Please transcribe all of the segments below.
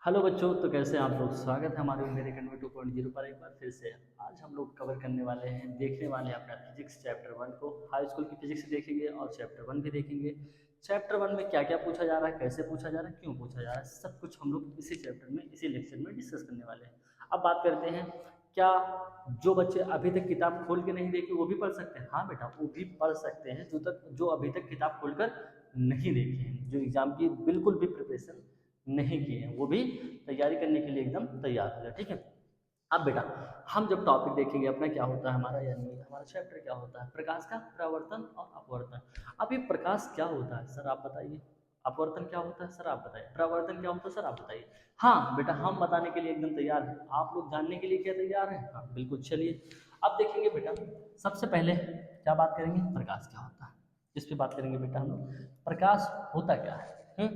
Hello बच्चों, तो कैसे हैं आप लोग। स्वागत है हमारे मेरे कन्वे 2.0 पर एक बार फिर से। आज हम लोग कवर करने वाले हैं, देखने वाले हैं अपना फिजिक्स चैप्टर 1 को। हाई स्कूल की फिजिक्स देखेंगे और चैप्टर 1 भी देखेंगे। चैप्टर 1 में क्या क्या पूछा जा रहा है, कैसे पूछा जा रहा है, क्यों पूछा जा रहा है, सब कुछ हम लोग इसी चैप्टर में, इसी लेक्चर में डिस्कस करने वाले हैं। अब बात करते हैं, क्या जो बच्चे अभी तक किताब खोल के नहीं देखे वो भी पढ़ सकते हैं? हाँ बेटा, वो भी पढ़ सकते हैं जो अभी तक किताब खोलकर नहीं देखे हैं, जो एग्जाम की बिल्कुल भी प्रिपरेशन नहीं किए हैं, वो भी तैयारी करने के लिए एकदम तैयार हो जाए। ठीक है। अब बेटा, हम जब टॉपिक देखेंगे अपना क्या होता है हमारा, यानी हमारा चैप्टर क्या होता है, प्रकाश का प्रवर्तन और अपवर्तन। अब ये प्रकाश क्या होता है सर आप बताइए, अपवर्तन क्या होता है सर आप बताइए, प्रवर्तन क्या होता है सर आप बताइए। हाँ बेटा, हम बताने के लिए एकदम तैयार हैं। आप लोग जानने के लिए क्या तैयार हैं? हाँ बिल्कुल, चलिए अब देखेंगे बेटा। सबसे पहले क्या बात करेंगे, प्रकाश क्या होता है, इस पे बात करेंगे बेटा हम लोग। प्रकाश होता क्या है?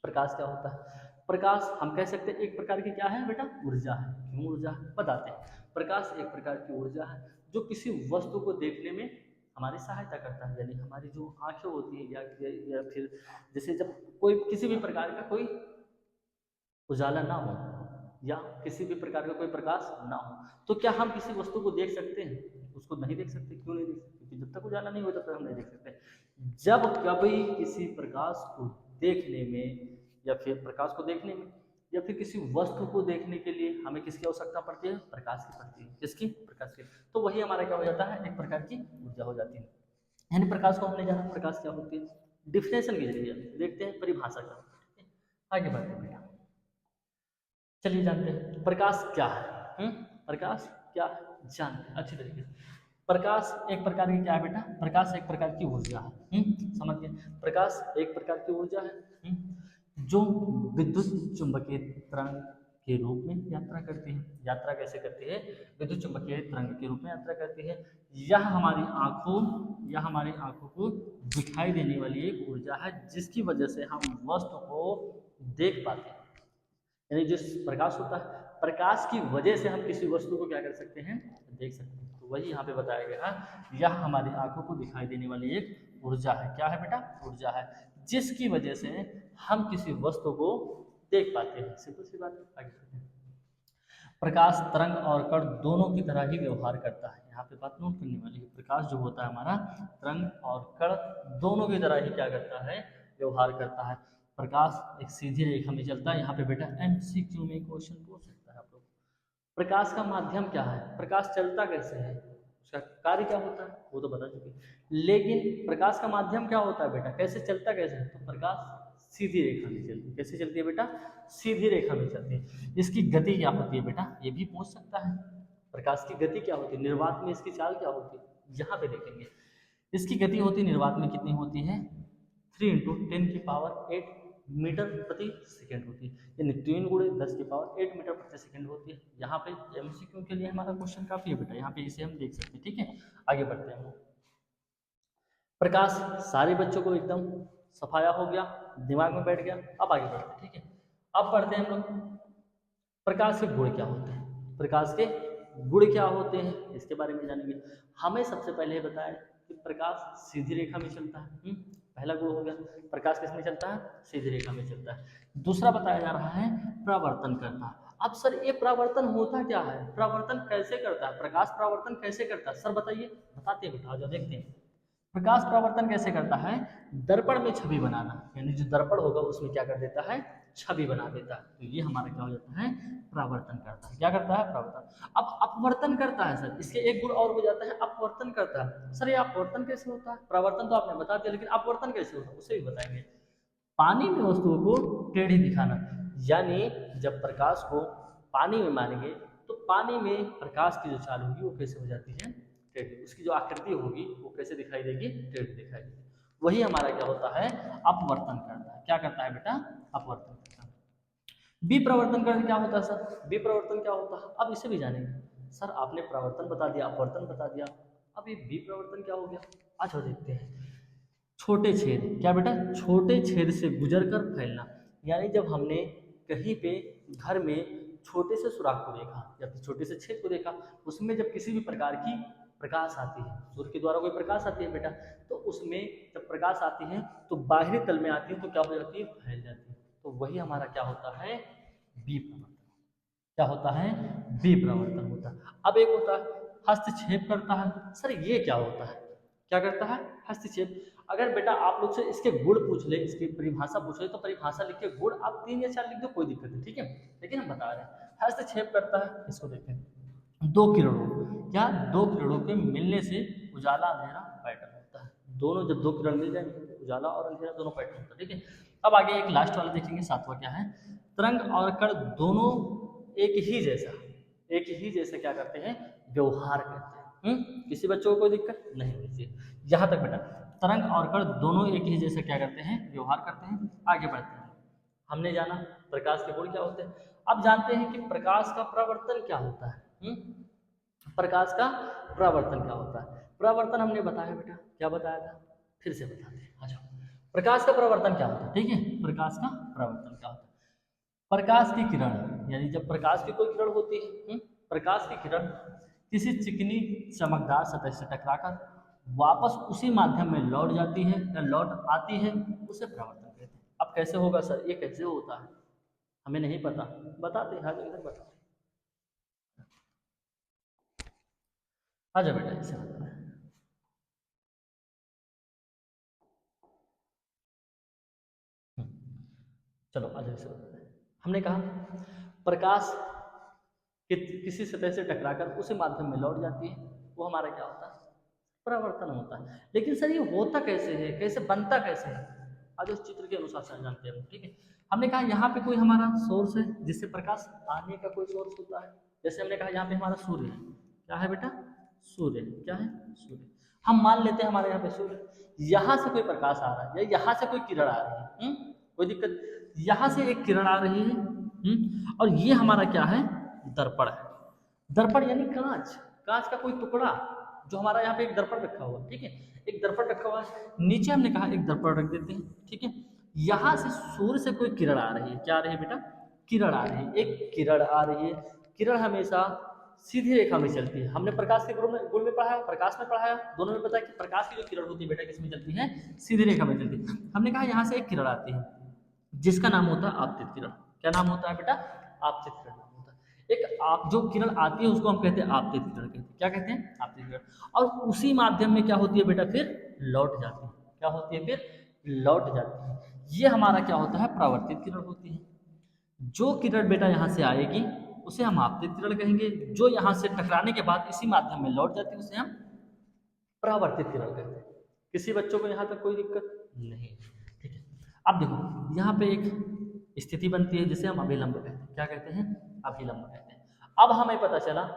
प्रकाश क्या होता है? प्रकाश हम कह सकते हैं एक प्रकार की क्या है बेटा, ऊर्जा है। क्यों ऊर्जा है बताते हैं। प्रकाश एक प्रकार की ऊर्जा है जो किसी वस्तु को देखने में हमारी सहायता करता है, यानी हमारी जो आंखें होती है या फिर जैसे जब कोई किसी भी प्रकार का कोई उजाला ना हो या किसी भी प्रकार का कोई प्रकाश ना हो, तो क्या हम किसी वस्तु को देख सकते हैं? उसको नहीं देख सकते। क्यों नहीं देख सकते? क्योंकि जब तक उजाला नहीं हो तब तक हम नहीं देख सकते। जब कभी किसी प्रकाश को देखने में या फिर प्रकाश को देखने में या फिर किसी वस्तु को देखने के लिए हमें किसकी आवश्यकता पड़ती है? प्रकाश की पड़ती है। किसकी? प्रकाश की। तो वही हमारा क्या हो जाता है, एक प्रकार की ऊर्जा हो जाती है। यानी प्रकाश को हमने जाना, प्रकाश क्या होती है, डिफिनेशन के जरिए देखते हैं, परिभाषा क्या होती है। आगे बढ़ते हैं बेटा, चलिए जानते हैं प्रकाश क्या है। प्रकाश क्या है जानते हैं अच्छी तरीके से। प्रकाश एक प्रकार की क्या है बेटा, प्रकाश एक प्रकार की ऊर्जा है। समझ गए, प्रकाश एक प्रकार की ऊर्जा है। जो विद्युत चुंबकीय तरंग के रूप में यात्रा करती है। यात्रा कैसे करती है? विद्युत चुंबकीय तरंग के रूप में यात्रा करती है। यह हमारी आंखों को दिखाई देने वाली एक ऊर्जा है, जिसकी वजह से हम वस्तु को देख पाते हैं। यानी जो प्रकाश होता है, प्रकाश की वजह से हम किसी वस्तु को क्या कर सकते हैं, देख सकते हैं। तो वही यहाँ पे बताया गया है, यह हमारी आंखों को दिखाई देने वाली एक ऊर्जा है। क्या है बेटा? ऊर्जा है, जिसकी वजह से हम किसी वस्तु को देख पाते हैं। सिंपल सी बात है। आगे बढ़ते हैं। प्रकाश तरंग और कण दोनों की तरह ही व्यवहार करता है। यहाँ पे बात नोट करने वाली है। प्रकाश जो होता है हमारा, तरंग और कण दोनों की तरह ही क्या करता है, व्यवहार करता है। प्रकाश एक सीधी रेखा में चलता है। यहाँ पे बेटा एमसीक्यू में क्वेश्चन पूछ सकता है आप लोग। प्रकाश का माध्यम क्या है, प्रकाश चलता कैसे है, उसका कार्य क्या होता है, वो तो बता चुके। लेकिन प्रकाश का माध्यम क्या होता है बेटा, कैसे चलता कैसे है? तो प्रकाश सीधी रेखा में चलती है। कैसे चलती है बेटा? सीधी रेखा में चलती है। इसकी गति क्या होती है बेटा, ये भी पूछ सकता है। प्रकाश की गति क्या होती है, निर्वात में इसकी चाल क्या होती है, यहाँ पे देखेंगे। इसकी गति होती है निर्वात में, कितनी होती है? 3 × 10⁸ मीटर प्रति सेकेंड होती है। यानी 3 × 10⁸ मीटर प्रति सेकेंड होती है। यहाँ पे एमसीक्यू के लिए हमारा क्वेश्चन काफी है बेटा, यहाँ पे इसे हम देख सकते हैं। ठीक है, आगे बढ़ते हैं हम। प्रकाश सारे बच्चों को एकदम सफाया हो गया, दिमाग में बैठ गया। अब आगे बढ़ते हैं। ठीक है, अब पढ़ते हैं हम लोग प्रकाश के गुण क्या होते हैं। प्रकाश के गुण क्या होते हैं इसके बारे में जानेंगे। हमें सबसे पहले बताया कि प्रकाश सीधी रेखा में चलता है। पहला गुण हो गया, प्रकाश किस में चलता है, सीधी रेखा में चलता है। दूसरा बताया जा रहा है परावर्तन करता है। अब सर ये परावर्तन होता क्या है, परावर्तन कैसे करता है, प्रकाश परावर्तन कैसे करता है सर बताइए। बताते हैं बेटा, जो देखते हैं प्रकाश परावर्तन कैसे करता है। दर्पण में छवि बनाना, यानी जो दर्पण होगा उसमें क्या कर देता है, छवि बना देता है। तो ये हमारा क्या हो जाता है, परावर्तन करता है। क्या करता है, परावर्तन। अब अपवर्तन करता है सर, इसके एक गुण और हो जाता है, अपवर्तन करता है। सर ये अपवर्तन कैसे होता है, परावर्तन तो आपने बता दिया, लेकिन अपवर्तन कैसे होता है उसे भी बताएंगे। पानी में वस्तुओं को टेढ़ी दिखाना, यानी जब प्रकाश को पानी में मारेंगे तो पानी में प्रकाश की जो चाल होगी वो कैसे हो जाती है, टेढ़ी। उसकी जो आकृति होगी वो कैसे दिखाई देगी, टेढ़ी दिखाई देगी। वही हमारा क्या होता है, अपवर्तन करता है। क्या करता है बेटा, अपवर्तन करता है। विप्रवर्तन करके क्या होता है सर, विप्रवर्तन क्या होता है, अब इसे भी जानेंगे। सर आपने प्रवर्तन बता दिया, अपवर्तन बता दिया, अब ये विप्रवर्तन क्या हो गया। अच्छा देखते हैं। छोटे छेद, क्या बेटा, छोटे छेद से गुजरकर फैलना, यानी जब हमने कहीं पे घर में छोटे से सुराख को देखा या फिर छोटे से छेद को देखा, उसमें जब किसी भी प्रकार की प्रकाश आती है, सूर्य के द्वारा कोई प्रकाश आती है बेटा, तो उसमें जब प्रकाश आती है तो बाहरी तल में आती है तो क्या हो जाती है, फैल जाती है। तो वही हमारा क्या होता है, विप्रवर्तन। क्या होता है? विप्रवर्तन होता है। अब एक होता है हस्तक्षेप करता है। सर ये क्या होता है? क्या करता है? हस्तक्षेप। अगर बेटा आप लोग से इसके गुण पूछ ले, इसकी परिभाषा पूछ ले, तो परिभाषा लिख के गुण आप 3 या 4 लिख दो, कोई दिक्कत नहीं, ठीक है। लेकिन हम बता रहे हैं हस्तक्षेप करता है। इसको देखते हैं। दो किरणों, क्या दो किरणों के मिलने से उजाला अंधेरा पैटर्न होता है। दोनों जब दो किरण मिल जाएंगे, उजाला और अंधेरा दोनों पैटर्न होता है, ठीक है। अब आगे एक लास्ट वाला देखेंगे, सातवां क्या है? तरंग और कण दोनों एक ही जैसा क्या करते हैं? व्यवहार करते हैं। किसी बच्चों को कोई दिक्कत नहीं होनी चाहिए यहाँ तक बेटा। तरंग और कण दोनों एक ही जैसा क्या करते हैं? व्यवहार करते हैं। आगे बढ़ते हैं। हमने जाना प्रकाश के गुण क्या होते हैं। अब जानते हैं कि प्रकाश का परावर्तन क्या होता है। प्रकाश का परावर्तन क्या होता है? परावर्तन हमने बताया बेटा, क्या बताया था? फिर से बताते हैं, आ जाओ। प्रकाश का परावर्तन क्या होता है? ठीक है, प्रकाश का परावर्तन क्या होता है? प्रकाश की किरण, यानी जब प्रकाश की कोई किरण होती है, प्रकाश की किरण किसी चिकनी चमकदार सतह से टकराकर वापस उसी माध्यम में लौट जाती है या लौट आती है, उसे परावर्तन कहते हैं। अब कैसे होगा सर, ये कैसे होता है? हमें नहीं पता, बताते हैं, इधर बताते हैं। आ जाओ बेटा, इसे बताना है। चलो आ जाओ, इसे बताते हैं। हमने कहा प्रकाश किसी सतह से टकराकर उसी माध्यम में लौट जाती है, वो हमारा क्या होता है? परावर्तन होता है। लेकिन सर ये होता कैसे है, कैसे बनता कैसे है? आज उस चित्र के अनुसार से जानते हैं, ठीक है। हमने कहा यहाँ पे कोई हमारा सोर्स है जिससे प्रकाश आने का कोई सोर्स होता है। जैसे हमने कहा यहाँ पे हमारा सूर्य है। क्या है बेटा? सूर्य। क्या है? सूर्य। हम मान लेते हैं हमारे यहाँ पे सूर्य, यहाँ से कोई प्रकाश आ रहा है या यहाँ से कोई किरण आ रही है, कोई दिक्कत। यहाँ से एक किरण आ रही है, और ये हमारा क्या है? दर्पण है। दर्पण यानी कांच, कांच का कोई टुकड़ा, जो हमारा यहाँ पे एक दर्पण रखा हुआ है, ठीक है। एक दर्पण रखा हुआ है, नीचे हमने कहा एक दर्पण रख देते हैं, ठीक है। यहाँ से सूर्य से कोई किरण आ रही है। क्या आ रही है बेटा? किरण आ रही है, एक किरण आ रही है। किरण हमेशा सीधी रेखा में चलती है। हमने प्रकाश के गुण में पढ़ाया, प्रकाश में पढ़ाया, दोनों में पता है कि प्रकाश की जो किरण होती है बेटा किस में चलती है? सीधी रेखा में चलती है। हमने कहा यहाँ से एक किरण आती है जिसका नाम होता है आपतित किरण। क्या नाम होता है बेटा? आपतित किरण नाम होता है। एक आप जो किरण आती है उसको हम कहते हैं आपतित किरण कहते हैं। क्या कहते हैं? आपतित किरण। और उसी माध्यम में क्या होती है बेटा? फिर लौट जाती है। क्या होती है? फिर लौट जाती है। ये हमारा क्या होता है? परावर्तित किरण होती है। जो किरण बेटा यहाँ से आएगी उसे हम आपतित किरण कहेंगे। जो यहाँ से टकराने के बाद इसी माध्यम में लौट जाती है उसे हम परावर्तित किरण कहते हैं। किसी बच्चों को यहाँ तक कोई दिक्कत नहीं, ठीक है। अब देखो यहाँ पे एक स्थिति बनती है जिसे हम अभिलंब कहते हैं। क्या कहते हैं? अभिलंब कहते हैं। अब हमें पता चला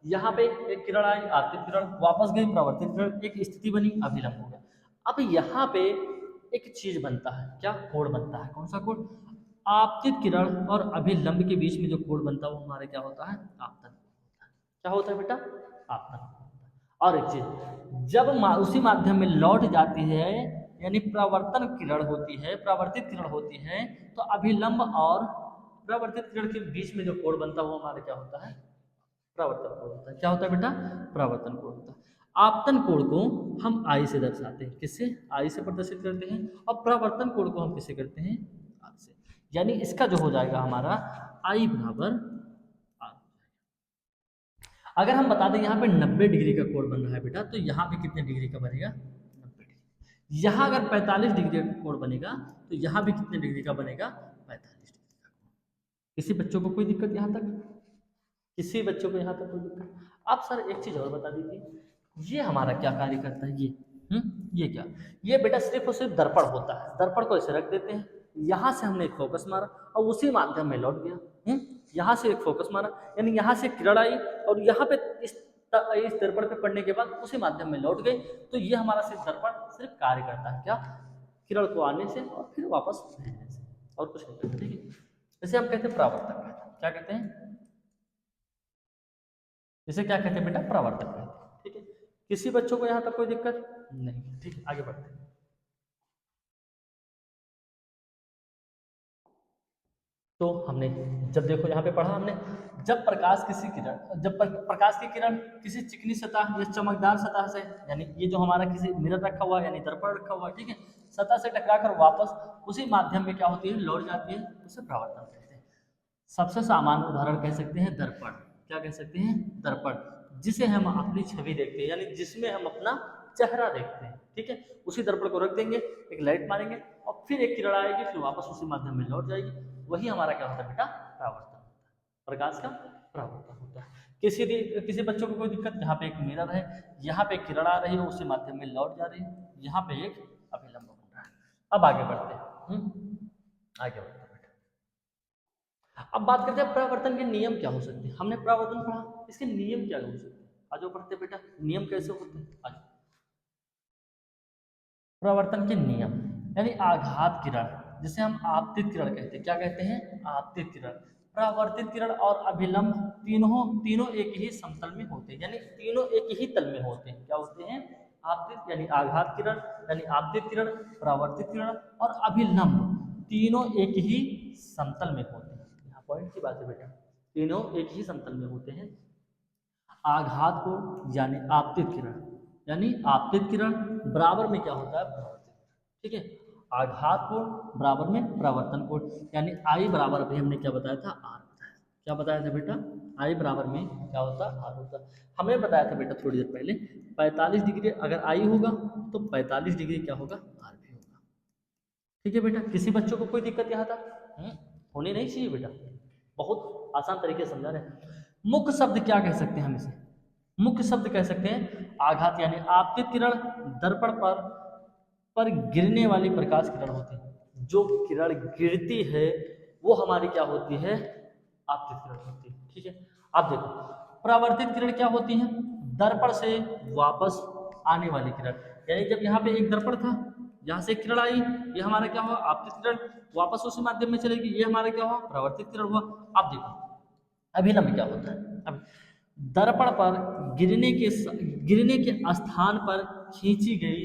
यहाँ पे एक किरण आई, आपतित किरण, वापस गई परावर्तित किरण, एक स्थिति बनी, अभिलंब हो गया। अब यहाँ पे एक चीज बनता है, क्या? कोण बनता है। कौन सा कोण? आपतित किरण और अभिलंब के बीच में जो कोण बनता है वो हमारे क्या होता है? आपतन कोण होता है। क्या होता है बेटा? आपतन कोण होता है। और एक चीज, जब उसी माध्यम में लौट जाती है, यानी परावर्तन किरण होती है, परावर्तित किरण होती है, तो अभिलंब और परावर्तित किरण के बीच में जो कोण बनता है वो हमारा क्या होता है? परावर्तन कोण होता है। क्या होता है बेटा? परावर्तन कोण होता है। आपतन कोण को हम आई से दर्शाते हैं। किससे? आई से प्रदर्शित करते हैं। और परावर्तन कोण को हम किससे करते हैं? आर से। यानी इसका जो हो जाएगा हमारा आई बराबर आर। अगर हम बता दें यहाँ पे 90 डिग्री का कोण बन रहा है बेटा, तो यहाँ पे कितने डिग्री का बनेगा? 90 डिग्री। यहाँ अगर 45 डिग्री का कोण बनेगा तो यहाँ भी कितने डिग्री का बनेगा? 45 डिग्री का। किसी बच्चों को कोई दिक्कत यहाँ तक? किसी बच्चों को यहाँ तक कोई दिक्कत? आप सर एक चीज और बता दीजिए, ये हमारा क्या कार्य करता है? ये क्या? ये बेटा सिर्फ और सिर्फ दर्पण होता है। दर्पण को ऐसे रख देते हैं, यहाँ से हमने एक फोकस मारा और उसी माध्यम में लौट गया। यहाँ से एक फोकस मारा, यानी यहाँ से किरण आई और यहाँ पे इस दर्पण पे पड़ने के बाद उसी माध्यम में लौट गई। तो ये हमारा सिर्फ दर्पण सिर्फ कार्य करता है, क्या? किरण को आने से और फिर वापस रहने से, और कुछ नहीं करता, ठीक है। जैसे हम कहते हैं परावर्तक कहते हैं। क्या कहते हैं? इसे क्या कहते हैं बेटा? परावर्तक कहते हैं, ठीक है। किसी बच्चों को यहाँ तक कोई दिक्कत नहीं, ठीक है। आगे बढ़ते हैं। तो हमने जब देखो यहाँ पे पढ़ा हमने, जब प्रकाश किसी किरण जब प्रकाश की किरण किसी चिकनी सतह या चमकदार सतह से, यानी ये जो हमारा किसी मिरर रखा हुआ है यानी दर्पण रखा हुआ है, ठीक है, सतह से टकराकर वापस उसी माध्यम में क्या होती है? लौट जाती है, उसे परावर्तन कहते हैं। सबसे सामान्य उदाहरण कह सकते हैं दर्पण। क्या कह सकते हैं? दर्पण, जिसे हम अपनी छवि देखते हैं, यानी जिसमें हम अपना चेहरा देखते हैं। ठीक है, उसी दर्पण को रख देंगे, एक लाइट मारेंगे और फिर एक किरण आएगी, फिर वापस उसी माध्यम में लौट जाएगी। वही हमारा क्या होता है बेटा? परावर्तन होता है, प्रकाश का परावर्तन होता है। किसी बच्चों को कोई दिक्कत, यहाँ पे एक मिरर है, यहाँ पे किरण आ रही है, उसी माध्यम में लौट जा रही है, यहाँ पे एक अभिलंब बन रहा है। अब आगे बढ़ते हैं, आगे बढ़ते हैं। अब बात करते हैं परावर्तन के नियम क्या हो सकते हैं। हमने परावर्तन पढ़ा, इसके नियम क्या हो सकते हैं? आज वो पढ़ते बेटा, नियम कैसे होते हैं। आज परावर्तन के नियम, यानी आघात किरण, जिसे हम आपतित किरण कहते हैं। क्या कहते हैं? आपतित किरण। परावर्तित किरण और अभिलंब तीनों तीनों एक ही समतल में होते हैं, यानी तीनों एक ही तल में होते हैं। क्या होते हैं? आपतित यानी आघात किरण, यानी आपतित किरण, परावर्तित किरण और अभिलंब तीनों एक ही समतल में होते हैं। यहाँ पॉइंट की बात है बेटा, तीनों एक ही समतल में होते हैं। आघात कोण यानी आपतित किरण, यानी आपतित किरण बराबर में क्या होता है? परावर्तित। ठीक है, आघात कोण बराबर में परावर्तन कोण, यानी आई बराबर, अभी हमने क्या बताया था? आर बताया। क्या बताया था बेटा? आई बराबर में क्या होता है? आर होता है। हमें बताया था बेटा थोड़ी देर पहले, 45 डिग्री अगर आई होगा तो 45 डिग्री क्या होगा? आर भी होगा। ठीक है बेटा, किसी बच्चों को कोई दिक्कत यहाँ तक होनी नहीं चाहिए बेटा, बहुत आसान तरीके से समझा रहे हैं। मुख्य शब्द क्या कह सकते हैं हम इसे? मुख्य शब्द कह सकते हैं आघात, यानी आपतित किरण दर्पण पर गिरने वाली प्रकाश किरण होती है। जो किरण गिरती है वो हमारी क्या होती है? आपतित किरण होती है। ठीक है, अब देखो परावर्तित किरण क्या होती है? दर्पण से वापस आने वाली किरण, यानी जब यहाँ पे एक दर्पण था, यहाँ से किरण आई, ये हमारा क्या हुआ? आपतित किरण, वापस उसी माध्यम में चलेगी, ये हमारा क्या हुआ? परावर्तित किरण हुआ। अब देखो अभिलंब क्या होता है? अब दर्पण पर गिरने के स्थान पर खींची गई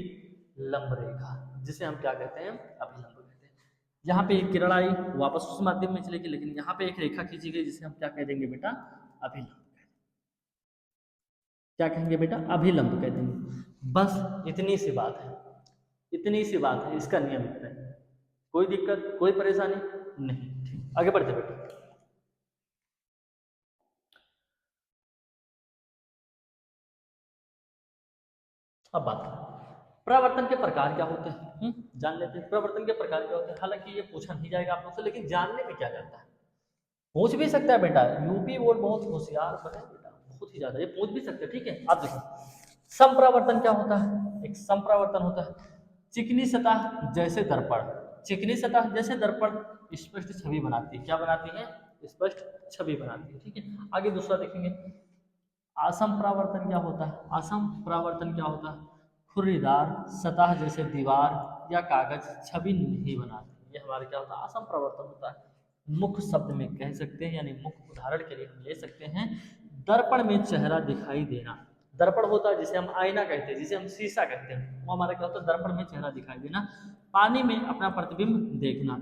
लंब रेखा, जिसे हम क्या कहते हैं? अभिलंब कहते हैं। यहाँ पे एक किरण आई, वापस उस माध्यम में चलेगी, लेकिन यहाँ पे एक रेखा खींची गई, जिसे हम क्या कह देंगे बेटा? अभिलंब। क्या कहेंगे बेटा? अभिलंब कह देंगे। बस इतनी सी बात है, इतनी सी बात है, इसका नियम इतना है। कोई दिक्कत, कोई परेशानी नहीं। ठीक, आगे बढ़ते बेटा। अब बात करें परावर्तन के प्रकार क्या होते हैं। जान लेते हैं परावर्तन के प्रकार क्या होते हैं। हालांकि ये पूछा नहीं जाएगा आप लोग से, लेकिन जानने में क्या जाता है? पूछ भी सकता है बेटा, यूपी बोर्ड बहुत होशियार बने बेटा, बहुत ही ज्यादा, ये पूछ भी सकते हैं। ठीक है, अब देखो समपरावर्तन क्या होता है। एक समपरावर्तन होता है चिकनी सतह जैसे दर्पण, चिकनी सतह जैसे दर्पण स्पष्ट छवि बनाती है। क्या बनाती है? स्पष्ट छवि बनाती है। ठीक है, आगे दूसरा देखेंगे असम परावर्तन क्या होता है। असम परावर्तन क्या होता है? खुर्रीदार सतह जैसे दीवार या कागज छवि नहीं बनाती, ये हमारे क्या होता है? असम परावर्तन होता है। मुख्य शब्द में कह सकते हैं, यानी मुख्य उदाहरण के लिए हम ले सकते हैं दर्पण में चेहरा दिखाई देना। दर्पण होता है जिसे हम आईना कहते हैं, जिसे हम शीशा कहते हैं, वो हमारा क्या होता है? दर्पण में चेहरा दिखाई देना। पानी में अपना प्रतिबिंब देखना,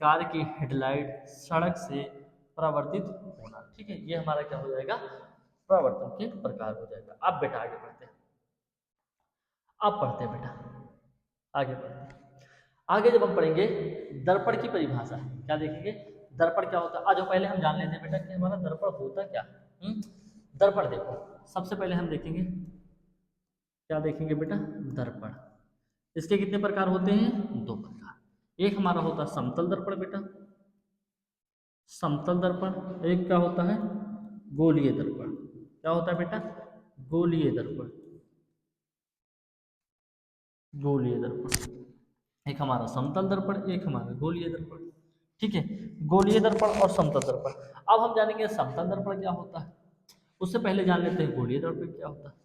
कार की हेडलाइट, सड़क से परावर्तित होना। ठीक है, ये हमारा क्या हो जाएगा? परावर्तन के प्रकार हो जाएगा। अब बेटा आगे बढ़ते हैं, अब पढ़ते हैं बेटा, आगे बढ़ते हैं। आगे जब हम पढ़ेंगे दर्पण की परिभाषा, क्या देखेंगे? दर्पण क्या होता है? आज पहले हम जान लेते हैं बेटा कि हमारा दर्पण होता क्या है। दर्पण देखो, सबसे पहले हम देखेंगे, क्या देखेंगे बेटा? दर्पण। इसके कितने प्रकार होते हैं? दो प्रकार। एक हमारा होता है समतल दर्पण बेटा, समतल दर्पण। एक क्या होता है? गोलीय दर्पण। क्या होता है बेटा? गोलीय दर्पण, गोलीय दर्पण। एक हमारा समतल दर्पण, एक हमारा गोलीय दर्पण। ठीक है, गोलीय दर्पण और समतल दर्पण। अब हम जानेंगे समतल दर्पण क्या होता है, उससे पहले जान लेते हैं गोलीय दर्पण क्या होता है।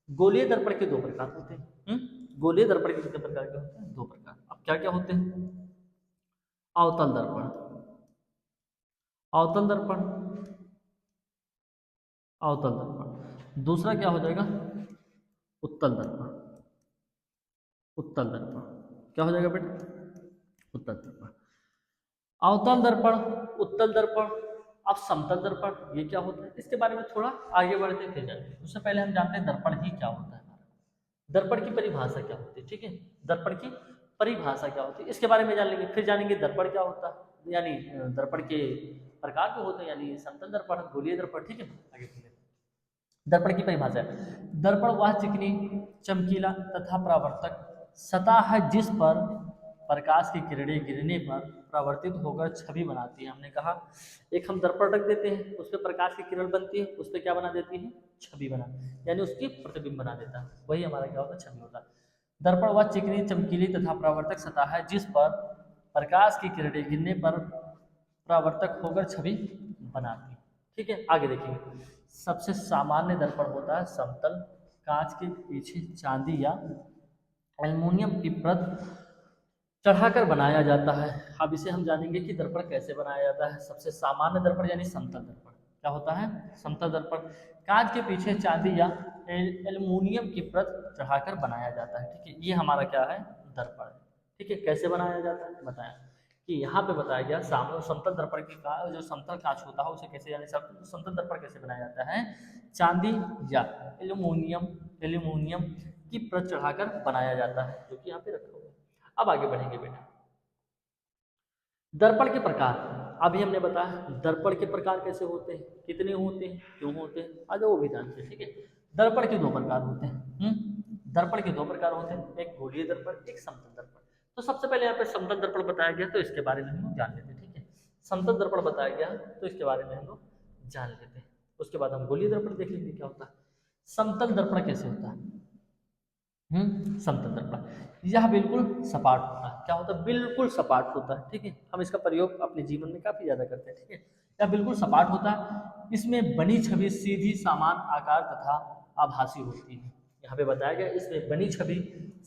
गोलीय दर्पण के दो प्रकार होते हैं। गोलीय दर्पण के कितने प्रकार के होते हैं? दो प्रकार। अब क्या क्या होते हैं? अवतल दर्पण, अवतल दर्पण, अवतल दर्पण। दूसरा क्या हो जाएगा? उत्तल दर्पण, उत्तल दर्पण। क्या हो जाएगा बेटा? उत्तल दर्पण। अवतल दर्पण, उत्तल दर्पण। अब समतल दर्पण ये क्या होता है, इसके बारे में थोड़ा आगे बढ़ते फिर जाएंगे। उससे पहले हम जानते हैं दर्पण ही क्या होता है हमारा, दर्पण की परिभाषा क्या होती है। ठीक है, दर्पण की परिभाषा क्या होती है इसके बारे में जान लेंगे। फिर जानेंगे दर्पण क्या होता है, यानी दर्पण के प्रकार जो होते हैं, यानी समतल दर्पण, गोलीय दर्पण, ठीक है। आगे बढ़िए। दर्पण की परिभाषा है, दर्पण वह चिकनी, चमकीला तथा परावर्तक सतह है जिस पर प्रकाश की किरणें गिरने पर परावर्तित होकर छवि बनाती है। हमने कहा एक हम दर्पण रख देते हैं, उस पर प्रकाश की किरण बनती है, उस पर क्या बना देती है, छवि बना, यानी उसकी प्रतिबिंब बना देता है, वही हमारा क्या होता है, छवि होता है। दर्पण वह चिकनी, चमकीली तथा परावर्तक सतह है जिस पर प्रकाश की किरणें गिरने पर परावर्तक होकर छवि बनाती है, ठीक है। आगे देखेंगे, सबसे सामान्य दर्पण होता है समतल, कांच के पीछे चांदी या एल्युमिनियम की परत चढ़ाकर बनाया जाता है। अब इसे हम जानेंगे कि दर्पण कैसे बनाया जाता है। सबसे सामान्य दर्पण यानी समतल दर्पण क्या होता है, समतल दर्पण कांच के पीछे चांदी या एल्युमिनियम की परत चढ़ाकर बनाया जाता है, ठीक है। ये हमारा क्या है, दर्पण, ठीक है। कैसे बनाया जाता है बताया कि यहाँ पे बताया गया सामने समतल दर्पण की जो समतल कांच होता है उसे कैसे, यानी समतल दर्पण कैसे बनाया जाता है, चांदी या एल्युमिनियम एल्युमिनियम की परत चढ़ाकर बनाया जाता है, जो कि यहाँ पे रखा हुआ है। अब आगे बढ़ेंगे बेटा, दर्पण के प्रकार। अभी हमने बताया दर्पण के प्रकार कैसे होते हैं, कितने होते हैं, क्यों होते हैं, आज वो भी जानते हैं, ठीक है। दर्पण के दो प्रकार होते हैं, दर्पण के दो प्रकार होते हैं, एक गोलीय दर्पण, एक समतल दर्पण। तो सबसे पहले यहाँ पे समतल दर्पण बताया गया, तो इसके बारे में हम लोग जान लेते हैं, ठीक है। समतल दर्पण बताया गया तो इसके बारे में हम लोग जान लेते हैं, उसके बाद हम गोलीय दर्पण देख लेंगे क्या होता है। समतल दर्पण कैसे होता है, समतल दर्पण यह बिल्कुल सपाट होता है, क्या होता है, बिल्कुल सपाट होता है, ठीक है। हम इसका प्रयोग अपने जीवन में काफी ज्यादा करते हैं, ठीक है। यह बिल्कुल सपाट होता है, इसमें बनी छवि सीधी समान आकार तथा आभासी होती है। यहाँ पे बताया गया इसमें बनी छवि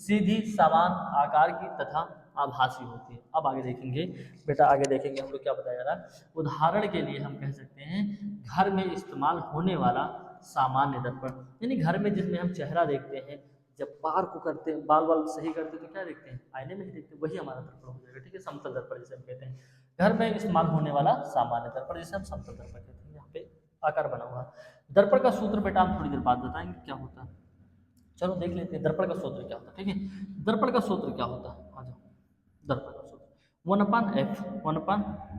सीधी समान आकार की तथा आभासी होती है। अब आगे देखेंगे बेटा, आगे देखेंगे हम लोग क्या बताया जा रहा है। उदाहरण के लिए हम कह सकते हैं घर में इस्तेमाल होने वाला सामान्य दर्पण, यानी घर में जिसमें हम चेहरा देखते हैं, जब बाल को करते हैं, बाल वाल सही करते हैं तो क्या देखते हैं, आईने में ही देखते हैं, वही हमारा दर्पण हो जाएगा, ठीक है। समतल दर्पण जिसे हम कहते हैं, घर में इस्तेमाल होने वाला सामान्य दर्पण जिसे हम समतल दर्पण कहते हैं। यहाँ पे आकार बना हुआ दर्पण का सूत्र बेटा हम थोड़ी देर बाद बताएंगे क्या होता है। चलो देख लेते हैं दर्पण का सूत्र क्या होता है, ठीक है। दर्पण का सूत्र क्या होता है, आ जाओ। दर्पण का सूत्र 1/f,